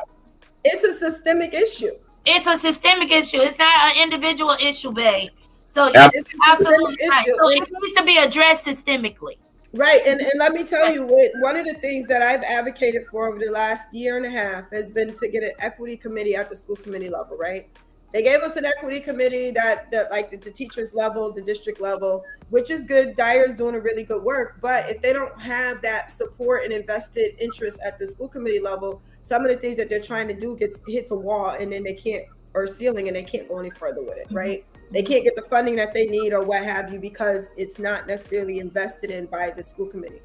It's a systemic issue. It's a systemic issue. It's not an individual issue, babe. So it's absolutely right. So it needs to be addressed systemically. Right. And let me tell you, one of the things that I've advocated for over the last year and a half has been to get an equity committee at the school committee level, right? They gave us an equity committee that like the teachers level, the district level, which is good. Dyer's doing a really good work. But if they don't have that support and invested interest at the school committee level, some of the things that they're trying to do hits a wall, and then they can't, or ceiling, and they can't go any further with it, right? They can't get the funding that they need or what have you, because it's not necessarily invested in by the school committee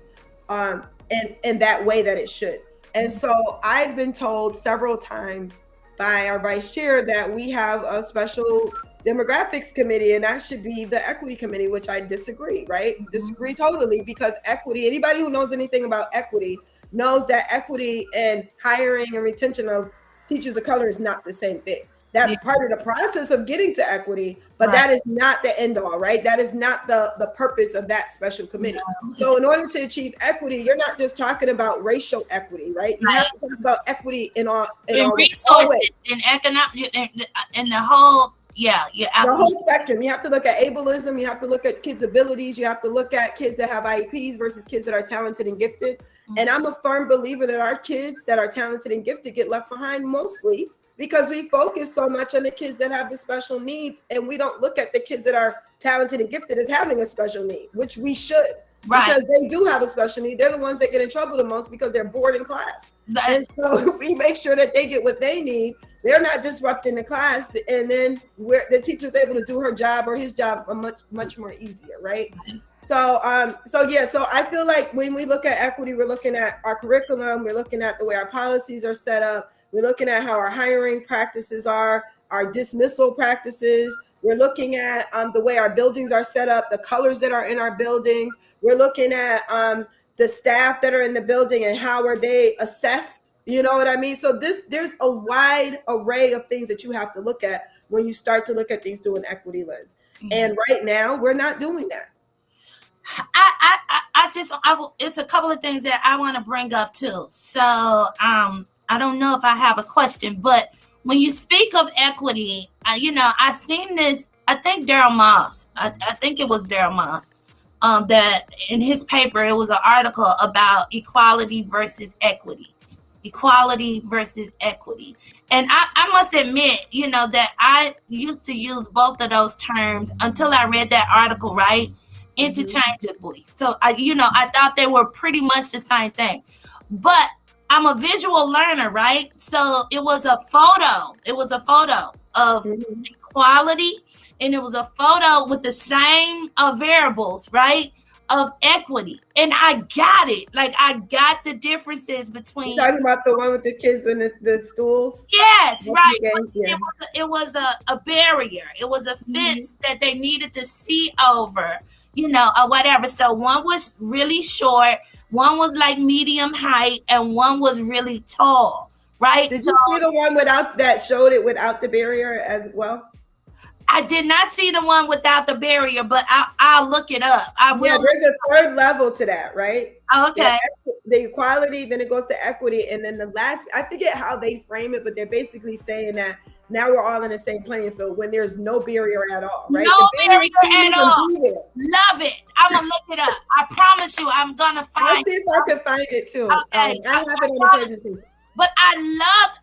in that way that it should. And so I've been told several times by our vice chair that we have a special demographics committee, and that should be the equity committee, which I disagree, right? Disagree totally, because equity, anybody who knows anything about equity knows that equity and hiring and retention of teachers of color is not the same thing. That's part of the process of getting to equity, but that is not the end all, right? That is not the purpose of that special committee. No. So in order to achieve equity, you're not just talking about racial equity, right? You have to talk about equity in resources, in economic, in the whole, the whole spectrum. You have to look at ableism. You have to look at kids' abilities. You have to look at kids that have IEPs versus kids that are talented and gifted. Mm-hmm. And I'm a firm believer that our kids that are talented and gifted get left behind mostly because we focus so much on the kids that have the special needs, and we don't look at the kids that are talented and gifted as having a special need, which we should, because they do have a special need. They're the ones that get in trouble the most because they're bored in class. And so if we make sure that they get what they need, they're not disrupting the class, and then the teacher's able to do her job or his job much more easier, right? So I feel like when we look at equity, we're looking at our curriculum, we're looking at the way our policies are set up, we're looking at how our hiring practices are, our dismissal practices. We're looking at the way our buildings are set up, the colors that are in our buildings. We're looking at the staff that are in the building and how are they assessed. You know what I mean? So there's a wide array of things that you have to look at when you start to look at things through an equity lens. Mm-hmm. And right now, we're not doing that. It's a couple of things that I want to bring up too. So I don't know if I have a question, but when you speak of equity, I seen this, I think Daryl Moss, I think it was Daryl Moss, that in his paper, it was an article about equality versus equity. Equality versus equity. And I must admit, that I used to use both of those terms until I read that article, right? Interchangeably. So, I thought they were pretty much the same thing. But I'm a visual learner, right? So it was a photo. It was a photo of equality, and it was a photo with the same variables, right? Of equity. And I got it. Like, I got the differences between. You're talking about the one with the kids and the stools? Yes, right. It was a barrier. It was a fence that they needed to see over, or whatever. So one was really short, one was like medium height, and one was really tall, right? Did you see the one that showed it without the barrier as well? I did not see the one without the barrier, but I'll look it up. I will. Yeah, there's a third level to that, right? Okay. The equality, then it goes to equity, and then the last, I forget how they frame it, but they're basically saying that now we're all in the same playing field when there's no barrier at all, right? No barrier at all. Love it. I'm gonna look it up. I promise you, I'm gonna find it. I'll see if I can find it too. Okay. I have it on the presentation. But I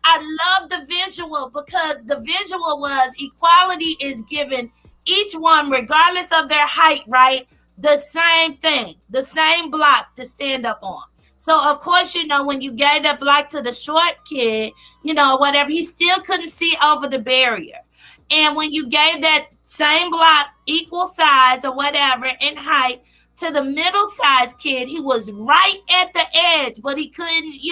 loved the visual, because the visual was equality is given each one, regardless of their height, right? The same thing, the same block to stand up on. So of course, when you gave that block to the short kid, whatever, he still couldn't see over the barrier. And when you gave that same block, equal size or whatever in height, to the middle-sized kid, he was right at the edge, but he couldn't, he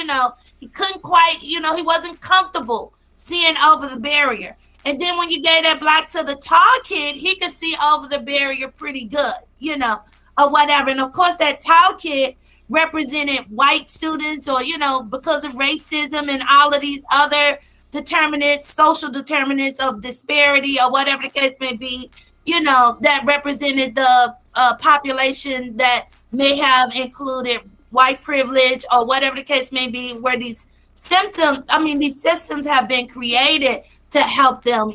couldn't quite, he wasn't comfortable seeing over the barrier. And then when you gave that block to the tall kid, he could see over the barrier pretty good, or whatever. And of course, that tall kid represented white students, or, because of racism and all of these other determinants, social determinants of disparity, or whatever the case may be, that represented the population that may have included white privilege, or whatever the case may be, where these systems have been created to help them,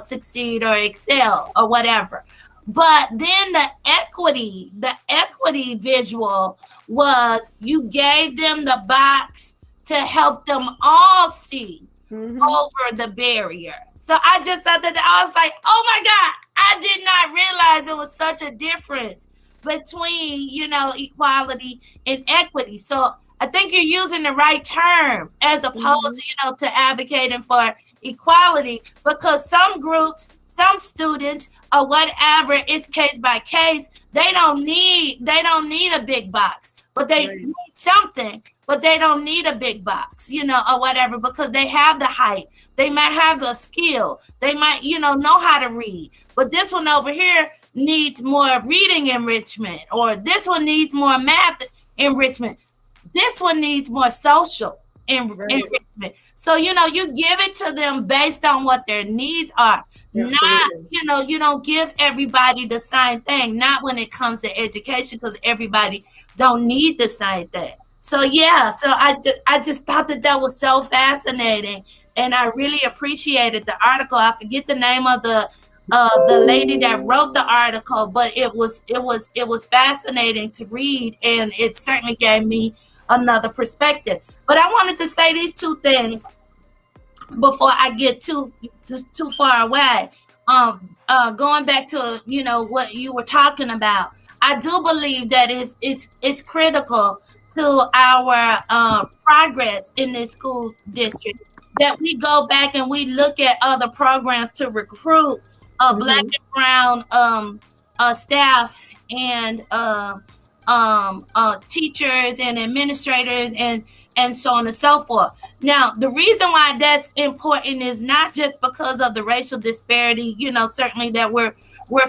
succeed or excel or whatever. But then the equity visual was, you gave them the box to help them all see over the barrier. So I just thought that I was like, oh my God, I did not realize it was such a difference between, equality and equity. So I think you're using the right term as opposed to advocating for equality, because some groups, some students, or whatever, it's case by case. They don't need a big box, but they need something, but they don't need a big box, or whatever, because they have the height. They might have the skill. They might, know how to read. But this one over here needs more reading enrichment, or this one needs more math enrichment. This one needs more social enrichment. So, you give it to them based on what their needs are. Not, you don't give everybody the same thing, not when it comes to education, because everybody don't need the same thing. So, so I just thought that was so fascinating, and I really appreciated the article. I forget the name of the lady that wrote the article, but it was fascinating to read, and it certainly gave me another perspective. But I wanted to say these two things before I get too far away. Going back to what you were talking about, I do believe that it's critical to our progress in this school district that we go back and we look at other programs to recruit Black and brown staff and teachers and administrators and so on and so forth. Now, the reason why that's important is not just because of the racial disparity, certainly that we're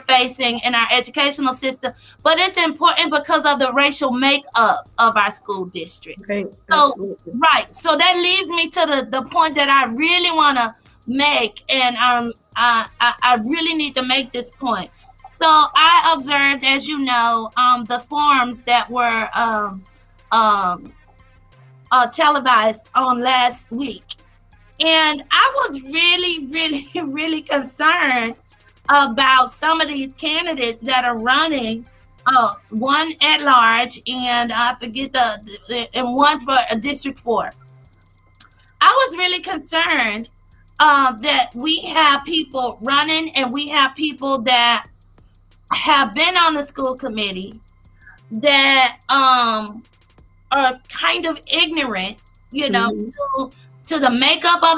facing in our educational system, but it's important because of the racial makeup of our school district. So that leads me to the point that I really want to make, and I really need to make this point. So I observed, as you know, the forums that were televised on last week, and I was really, really, really concerned about some of these candidates that are running. One at large, and I forget and one for a District 4. I was really concerned that we have people running, and we have people that have been on the school committee that are kind of ignorant, to the makeup of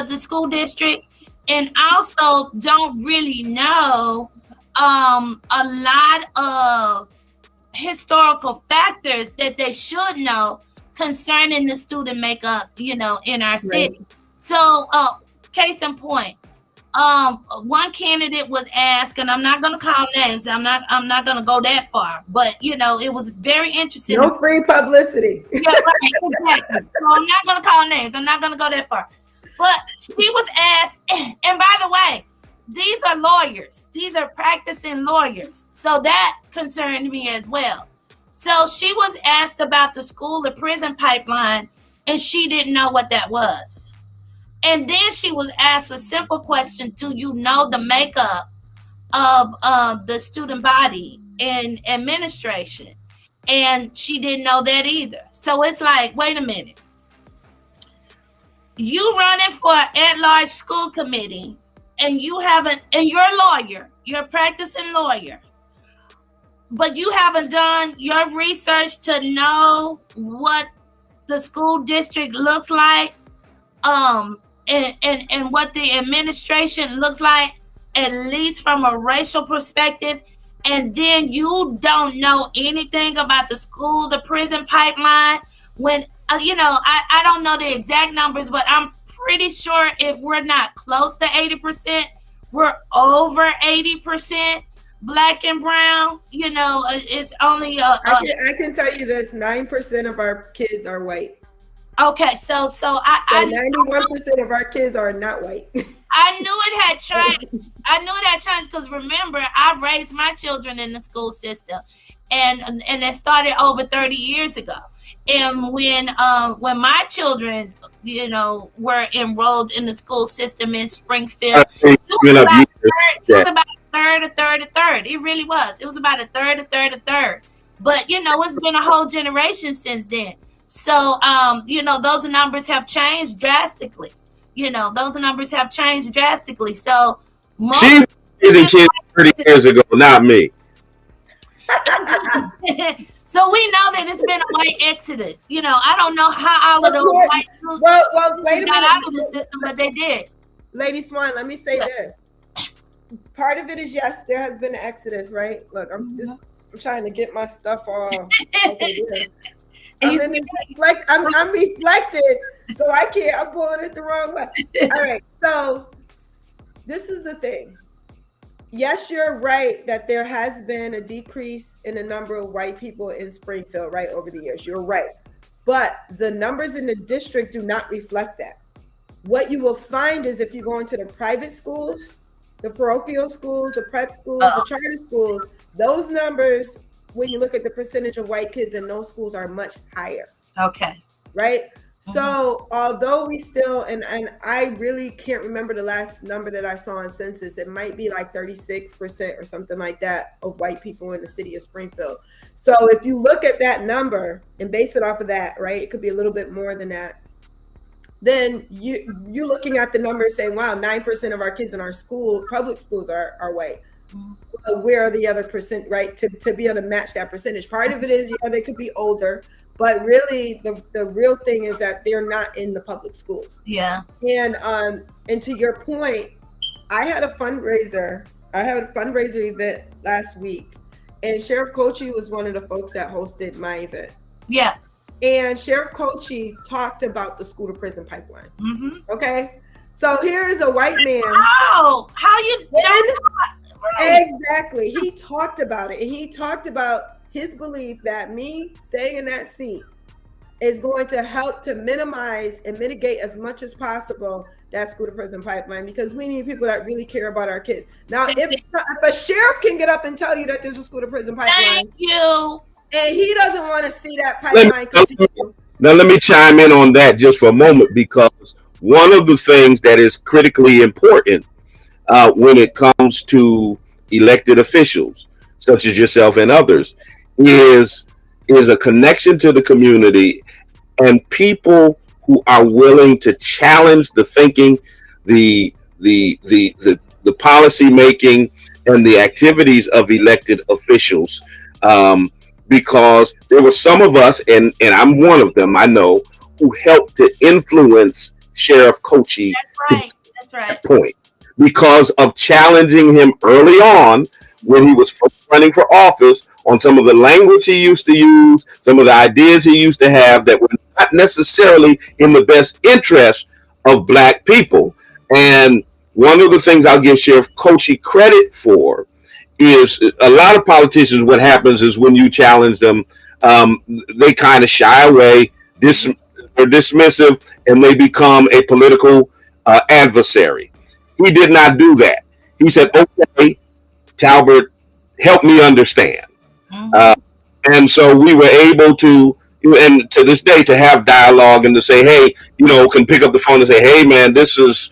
the school district, and also don't really know a lot of historical factors that they should know concerning the student makeup, in our city. So, case in point, one candidate was asked, and I'm not going to call names. I'm not going to go that far, but it was very interesting. No free publicity. Yeah, right, exactly. So I'm not going to call names. I'm not going to go that far. But she was asked, and by the way, these are lawyers. These are practicing lawyers. So that concerned me as well. So she was asked about the school to prison pipeline, and she didn't know what that was. And then she was asked a simple question: do you know the makeup of the student body and administration? And she didn't know that either. So it's like, wait a minute. You running for at-large school committee, and you're a lawyer, you're a practicing lawyer, but you haven't done your research to know what the school district looks like, and what the administration looks like, at least from a racial perspective, and then you don't know anything about the school to prison pipeline. When I don't know the exact numbers, but I'm pretty sure if we're not close to 80%, we're over 80% Black and brown. It's only I can tell you this: 9% of our kids are white. Okay, so 91% of our kids are not white. I knew it had changed. Because remember, I've raised my children in the school system, and it started over 30 years ago. And when my children, were enrolled in the school system in Springfield, it was about a third. It really was. It was about a third. But it's been a whole generation since then. So those numbers have changed drastically. those numbers have changed drastically. So She was raising kids 30 years ago, not me. So we know that it's been a white exodus. I don't know how all of those white dudes got out of the system, but they did. Lady Swan, let me say this. Part of it is, yes, there has been an exodus, right? Look, I'm trying to get my stuff all okay. I'm reflected, so I can't. I'm pulling it the wrong way. All right, so this is the thing. Yes, you're right that there has been a decrease in the number of white people in Springfield, right, over the years. You're right. But the numbers in the district do not reflect that. What you will find is if you go into the private schools, the parochial schools, the prep schools, the charter schools, those numbers, when you look at the percentage of white kids in those schools, are much higher. Okay. Right? So although we still, and I really can't remember the last number that I saw on census, it might be like 36% or something like that of white people in the city of Springfield. So if you look at that number and base it off of that, right, it could be a little bit more than that. Then you're looking at the numbers saying, wow, 9% of our kids in our public schools are white. Where are the other percent, right, to be able to match that percentage? Part of it is, they could be older, but really the real thing is that they're not in the public schools. Yeah. And to your point, I had a fundraiser event last week, and Sheriff Kochi was one of the folks that hosted my event. Yeah. And Sheriff Kochi talked about the school to prison pipeline. Okay. So here is a white man. Oh, how you Exactly. He talked about it, and he talked about his belief that me staying in that seat is going to help to minimize and mitigate as much as possible that school to prison pipeline, because we need people that really care about our kids. Now, if a sheriff can get up and tell you that there's a school to prison pipeline, thank you, and he doesn't want to see that pipeline continue. Now, let me chime in on that just for a moment, because one of the things that is critically important when it comes to elected officials, such as yourself and others, is a connection to the community and people who are willing to challenge the thinking, the policy making, and the activities of elected officials. Because there were some of us, and I'm one of them, I know, who helped to influence Sheriff Kochi to that point, because of challenging him early on when he was running for office on some of the language he used to use, some of the ideas he used to have that were not necessarily in the best interest of Black people. And one of the things I'll give Sheriff Kochi credit for is a lot of politicians, what happens is when you challenge them, they kind of shy away, they're dismissive, and they become a political adversary. He did not do that. He said, okay, Talbert, help me understand. And so we were able to, and to this day, to have dialogue and to say, hey, can pick up the phone and say, hey, man, this is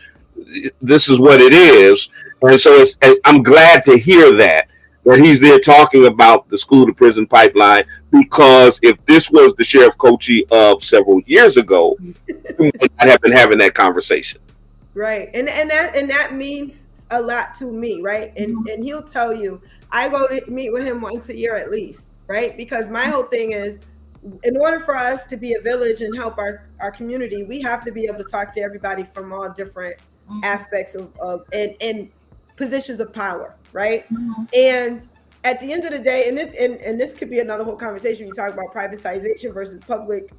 what it is. And so I'm glad to hear that he's there talking about the school to prison pipeline, because if this was the Sheriff Kochi of several years ago, we might not have been having that conversation. Right. And that means a lot to me, right? And he'll tell you, I go to meet with him once a year at least, right? Because my whole thing is, in order for us to be a village and help our community, we have to be able to talk to everybody from all different aspects of and positions of power, right? And at the end of the day, and this could be another whole conversation, you talk about privatization versus public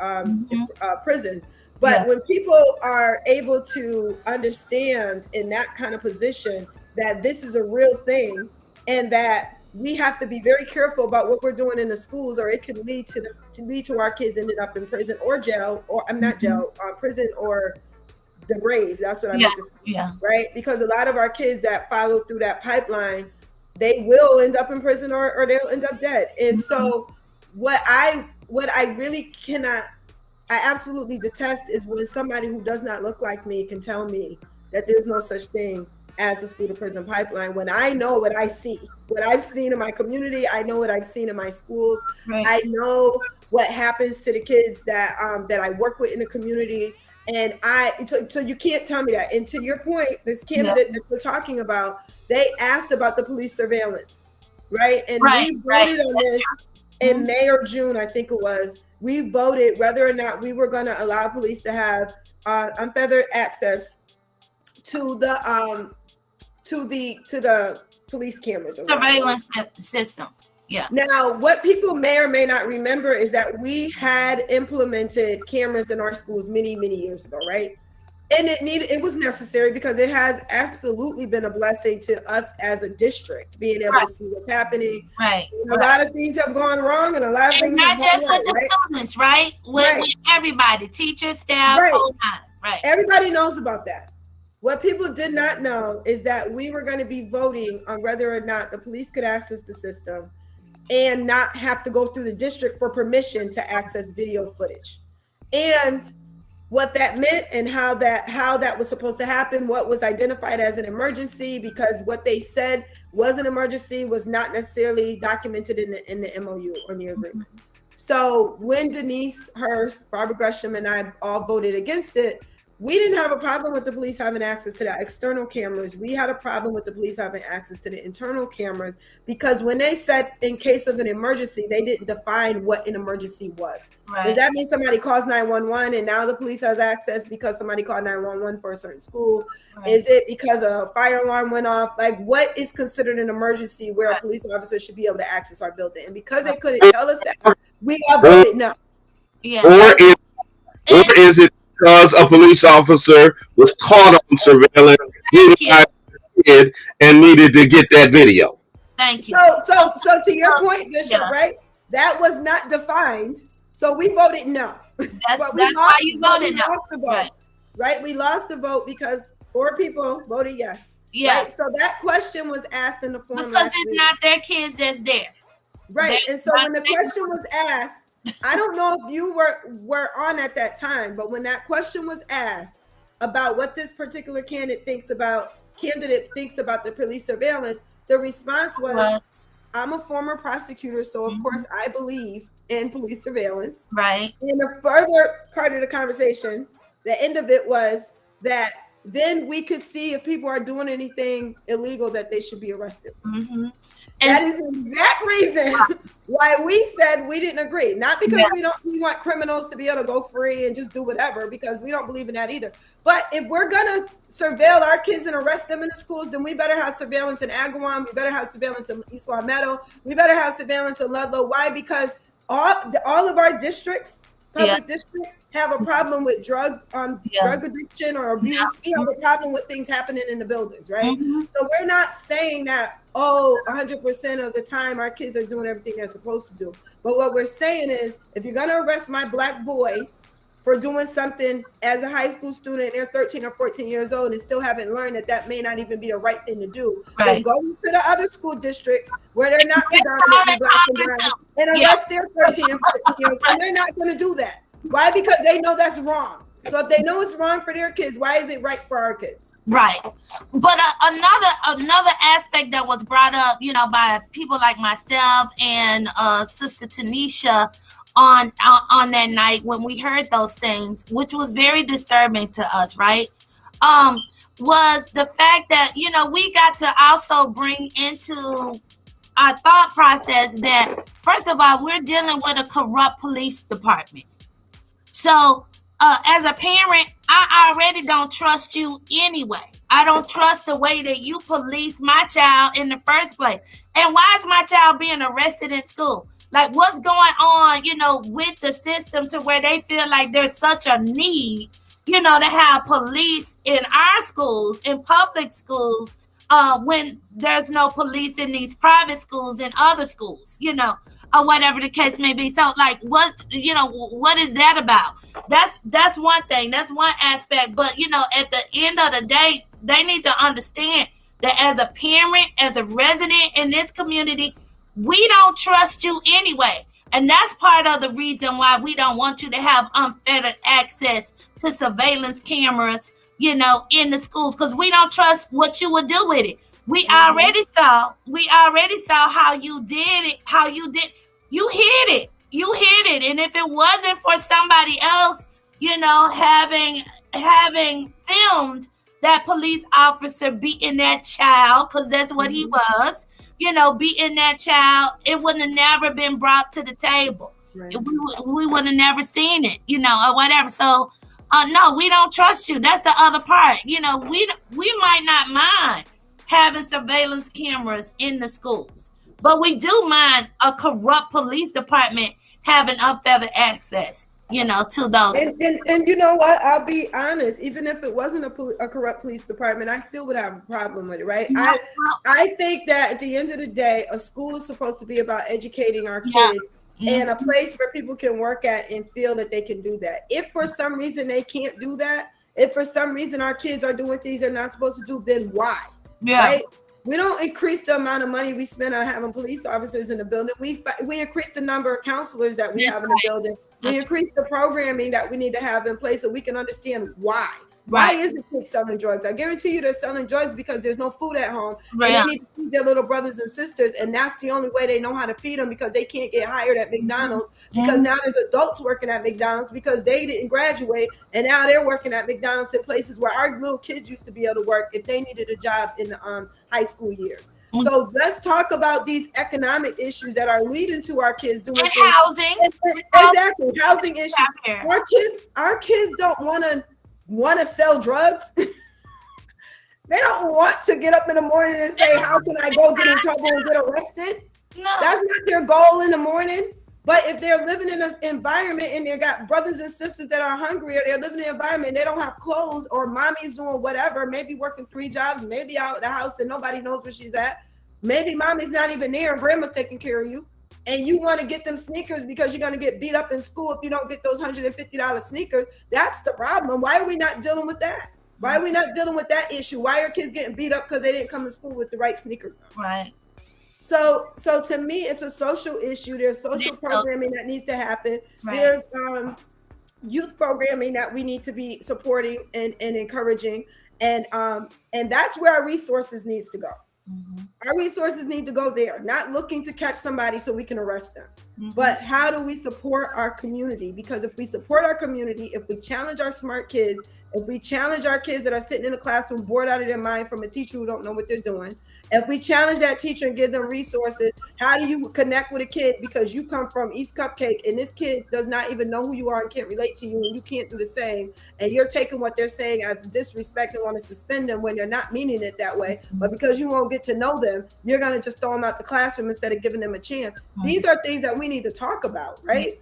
prisons. But when people are able to understand in that kind of position that this is a real thing, and that we have to be very careful about what we're doing in the schools, or it can lead to our kids ending up in prison or jail, or prison or the grave. That's what I meant to say, right? Because a lot of our kids that follow through that pipeline, they will end up in prison or they'll end up dead. And so what I really cannot, I absolutely detest is when somebody who does not look like me can tell me that there's no such thing as a school to prison pipeline, when I know what I see, what I've seen in my community. I know what I've seen in my schools. Right. I know what happens to the kids that I work with in the community. And so you can't tell me that. And to your point, this candidate that we're talking about, they asked about the police surveillance, right? And we voted on this in May or June, I think it was. We voted whether or not we were going to allow police to have unfettered access to the police cameras, surveillance system. Yeah. Now, what people may or may not remember is that we had implemented cameras in our schools many, many years ago, right? And it was necessary because it has absolutely been a blessing to us as a district, being able to see what's happening. Right. A lot of things have gone wrong, and a lot of things not have just gone with right, the students, right? With everybody, teachers, staff, whole nine. Right. Everybody knows about that. What people did not know is that we were going to be voting on whether or not the police could access the system and not have to go through the district for permission to access video footage. And what that meant and how that was supposed to happen, what was identified as an emergency, because what they said was an emergency was not necessarily documented in the MOU or the agreement. So when Denise Hurst, Barbara Gresham, and I all voted against it, we didn't have a problem with the police having access to the external cameras. We had a problem with the police having access to the internal cameras because when they said in case of an emergency, they didn't define what an emergency was. Right. Does that mean somebody calls 911 and now the police has access because somebody called 911 for a certain school? Right. Is it because a fire alarm went off? Like, what is considered an emergency where a police officer should be able to access our building? And because they couldn't tell us that, we all voted no. Yeah. Or is it because a police officer was caught on surveillance, and needed to get that video? Thank you. So to your point, Bishop, right? That was not defined. So we voted no. That's why you voted no. Lost the vote, right? We lost the vote because 4 people voted yes. Yes. Right? So that question was asked in the form because it's not their kids that's there. Right. And so when the question was asked, I don't know if you were on at that time, but when that question was asked about what this particular candidate thinks about the police surveillance, the response was, I'm a former prosecutor, so of course I believe in police surveillance. Right. And the further part of the conversation, the end of it was that then we could see if people are doing anything illegal that they should be arrested. Mm-hmm. That is the exact reason why we said we didn't agree. Not because we want criminals to be able to go free and just do whatever, because we don't believe in that either. But if we're gonna surveil our kids and arrest them in the schools, then we better have surveillance in Agawam. We better have surveillance in East Long Meadow. We better have surveillance in Ludlow. Why? Because all of our districts, public districts, have a problem with drug addiction or abuse. We have a problem with things happening in the buildings, right? Mm-hmm. So we're not saying that 100% of the time our kids are doing everything they're supposed to do. But what we're saying is, if you're gonna arrest my black boy for doing something as a high school student, they're 13 or 14 years old and still haven't learned that may not even be the right thing to do. Then go to the other school districts where they're not predominantly black and brown and arrest their 13 and 14 year olds, and they're not gonna do that. Why? Because they know that's wrong. So if they know it's wrong for their kids, why is it right for our kids? Right. But another aspect that was brought up, by people like myself and Sister Tanisha on that night when we heard those things, which was very disturbing to us, right? Was the fact that, we got to also bring into our thought process that, first of all, we're dealing with a corrupt police department. So as a parent, I already don't trust you anyway. I don't trust the way that you police my child in the first place. And why is my child being arrested in school? Like, what's going on, with the system to where they feel like there's such a need, to have police in our schools, in public schools, when there's no police in these private schools and other schools, or whatever the case may be. So like, what is that about? That's one thing. That's one aspect. But, at the end of the day, they need to understand that as a parent, as a resident in this community, we don't trust you anyway. And that's part of the reason why we don't want you to have unfettered access to surveillance cameras, in the schools, because we don't trust what you would do with it. We already saw how you did it, You hid it. And if it wasn't for somebody else, having filmed that police officer beating that child, because that's what he was, beating that child, it would have never been brought to the table. Right. We would have never seen it, or whatever. So, no, we don't trust you. That's the other part. We might not mind having surveillance cameras in the schools, but we do mind a corrupt police department having unfettered access, to those. And you know what? I'll be honest. Even if it wasn't a corrupt police department, I still would have a problem with it, right? I think that at the end of the day, a school is supposed to be about educating our kids and a place where people can work at and feel that they can do that. If for some reason they can't do that, if for some reason our kids are doing things they're not supposed to do, then why? Yeah. Right? We don't increase the amount of money we spend on having police officers in the building. We increase the number of counselors that we have in the building. We increase the programming that we need to have in place so we can understand why. Why is it kids selling drugs? I guarantee you they're selling drugs because there's no food at home. Right. And they need to feed their little brothers and sisters. And that's the only way they know how to feed them, because they can't get hired at McDonald's. Because now there's adults working at McDonald's because they didn't graduate. And now they're working at McDonald's in places where our little kids used to be able to work if they needed a job in the high school years. So let's talk about these economic issues that are leading to our kids doing things. Housing. Exactly. Housing issues. Our kids don't want to sell drugs. They don't want to get up in the morning and say, how can I go get in trouble and get arrested? No. That's not their goal in the morning. But if they're living in an environment and they got brothers and sisters that are hungry, or they're living in an environment and they don't have clothes, or mommy's doing whatever, maybe working 3 jobs, maybe out of the house and nobody knows where she's at. Maybe mommy's not even there and grandma's taking care of you. And you want to get them sneakers because you're going to get beat up in school if you don't get those $150 sneakers. That's the problem. Why are we not dealing with that? Why are we not dealing with that issue? Why are kids getting beat up because they didn't come to school with the right sneakers on? Right. So to me, it's a social issue. There's social programming that needs to happen. Right. There's youth programming that we need to be supporting and encouraging. And that's where our resources needs to go. Our resources need to go there, not looking to catch somebody so we can arrest them. But how do we support our community? Because if we support our community, if we challenge our smart kids, if we challenge our kids that are sitting in a classroom bored out of their mind from a teacher who don't know what they're doing, if we challenge that teacher and give them resources, how do you connect with a kid because you come from East Cupcake and this kid does not even know who you are and can't relate to you, and you can't do the same, and you're taking what they're saying as disrespect and want to suspend them when they're not meaning it that way, but because you won't get to know them, you're going to just throw them out the classroom instead of giving them a chance. These are things that we need to talk about, right?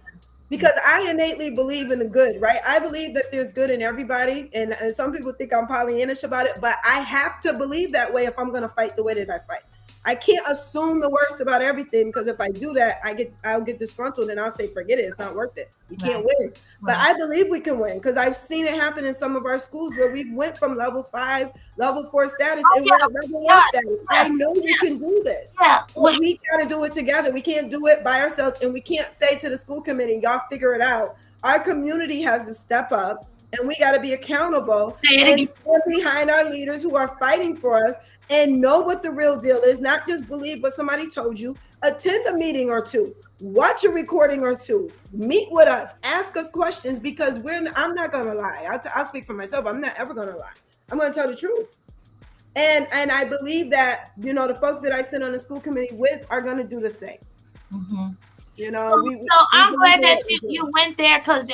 Because I innately believe in the good, right? I believe that there's good in everybody. And some people think I'm Pollyannish about it, but I have to believe that way if I'm going to fight the way that I fight. I can't assume the worst about everything, because if I do that, I'll get disgruntled and I'll say, forget it. It's not worth it. You can't win. But I believe we can win, because I've seen it happen in some of our schools where we went from level 5, level 4 status, and we're at level 1 status. I know we can do this. But we got to do it together. We can't do it by ourselves, and we can't say to the school committee, y'all figure it out. Our community has to step up, and we got to be accountable and stand behind our leaders who are fighting for us and know what the real deal is, not just believe what somebody told you. Attend a meeting or two, watch a recording or two, meet with us, ask us questions, because I'm not going to lie. I'll speak for myself. I'm not ever going to lie. I'm going to tell the truth. And I believe that, the folks that I sit on the school committee with are going to do the same. So I'm glad that you went there, because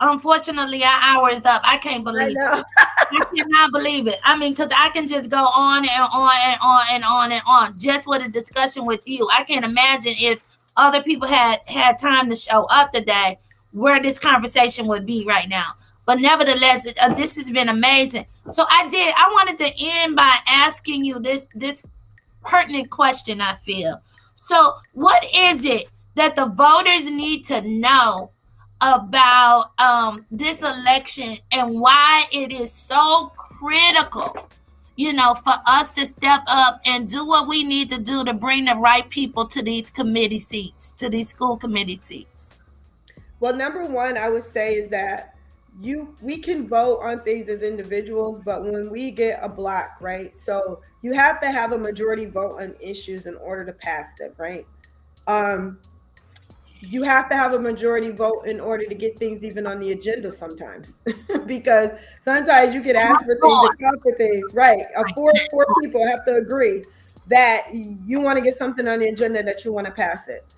unfortunately our hour is up. I can't believe it. I cannot believe it. I mean, because I can just go on and on and on and on and on just with a discussion with you. I can't imagine if other people had time to show up today where this conversation would be right now. But nevertheless, this has been amazing. So I wanted to end by asking you this pertinent question, I feel. So what is it that the voters need to know about this election, and why it is so critical, for us to step up and do what we need to do to bring the right people to these committee seats, to these school committee seats? Well, number one, I would say is that we can vote on things as individuals, but when we get a block, right? So you have to have a majority vote on issues in order to pass them, right? you have to have a majority vote in order to get things even on the agenda sometimes. Because sometimes you can ask for things and call for things. Right. Four people have to agree that you want to get something on the agenda, that you want to pass it.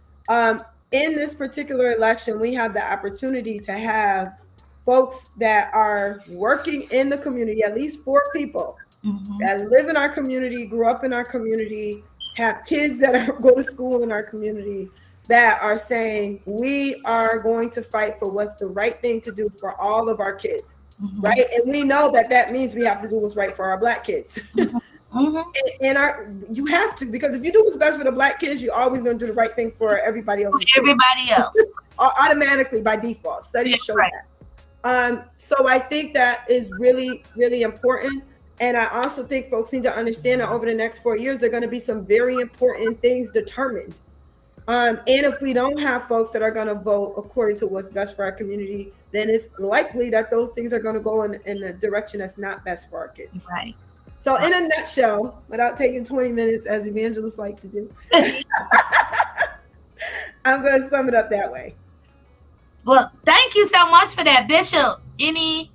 In this particular election, we have the opportunity to have folks that are working in the community, at least 4 people that live in our community, grew up in our community, have kids that go to school in our community, that are saying we are going to fight for what's the right thing to do for all of our kids, right? And we know that means we have to do what's right for our Black kids. And you have to, because if you do what's best for the Black kids, you're always going to do the right thing for everybody else. Everybody else. Automatically by default. Studies show that. So I think that is really, really important. And I also think folks need to understand that over the next 4 years, there are going to be some very important things determined. And if we don't have folks that are going to vote according to what's best for our community, then it's likely that those things are going to go in a direction that's not best for our kids. Right. So in a nutshell, without taking 20 minutes as evangelists like to do, I'm going to sum it up that way. Well, thank you so much for that, Bishop. Any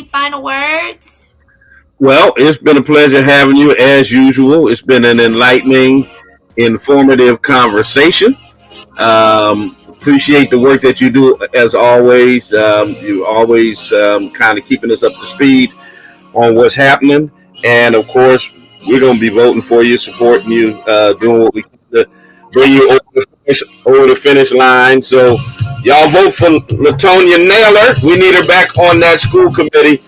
final words? Well, it's been a pleasure having you as usual. It's been an enlightening, informative conversation. Appreciate the work that you do as always. You always kind of keeping us up to speed on what's happening. And of course, we're going to be voting for you, supporting you, doing what we can to bring you over the finish line. So y'all vote for LaTonya Naylor. We need her back on that school committee.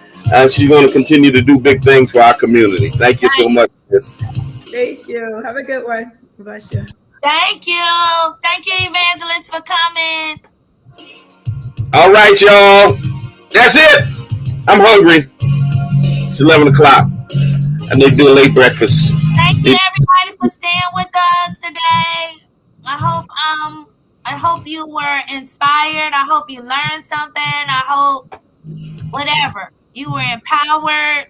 She's going to continue to do big things for our community. Thank you so much. Thank you. Have a good one. Bless you. Thank you. Thank you, Evangelist, for coming. All right, y'all. That's it. I'm hungry. It's 11 o'clock. I need to do a late breakfast. Thank you, everybody, for staying with us today. I hope you were inspired. I hope you learned something. I hope whatever. You were empowered.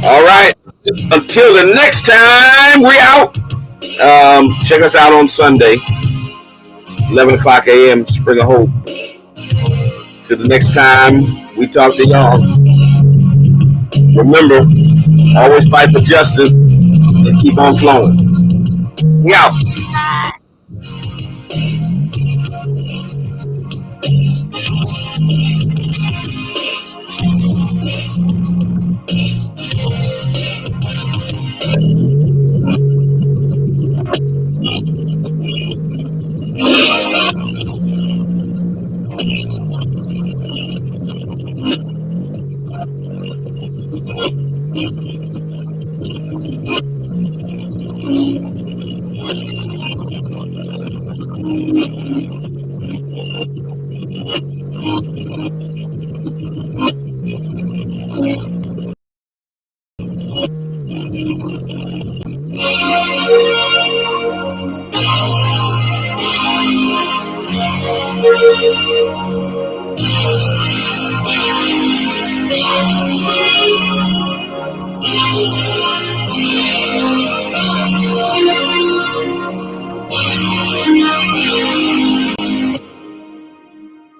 All right. Until the next time, we out. Check us out on Sunday, 11 o'clock a.m. Spring of Hope. Till the next time we talk to y'all. Remember, always fight for justice and keep on flowing. We out. Bye.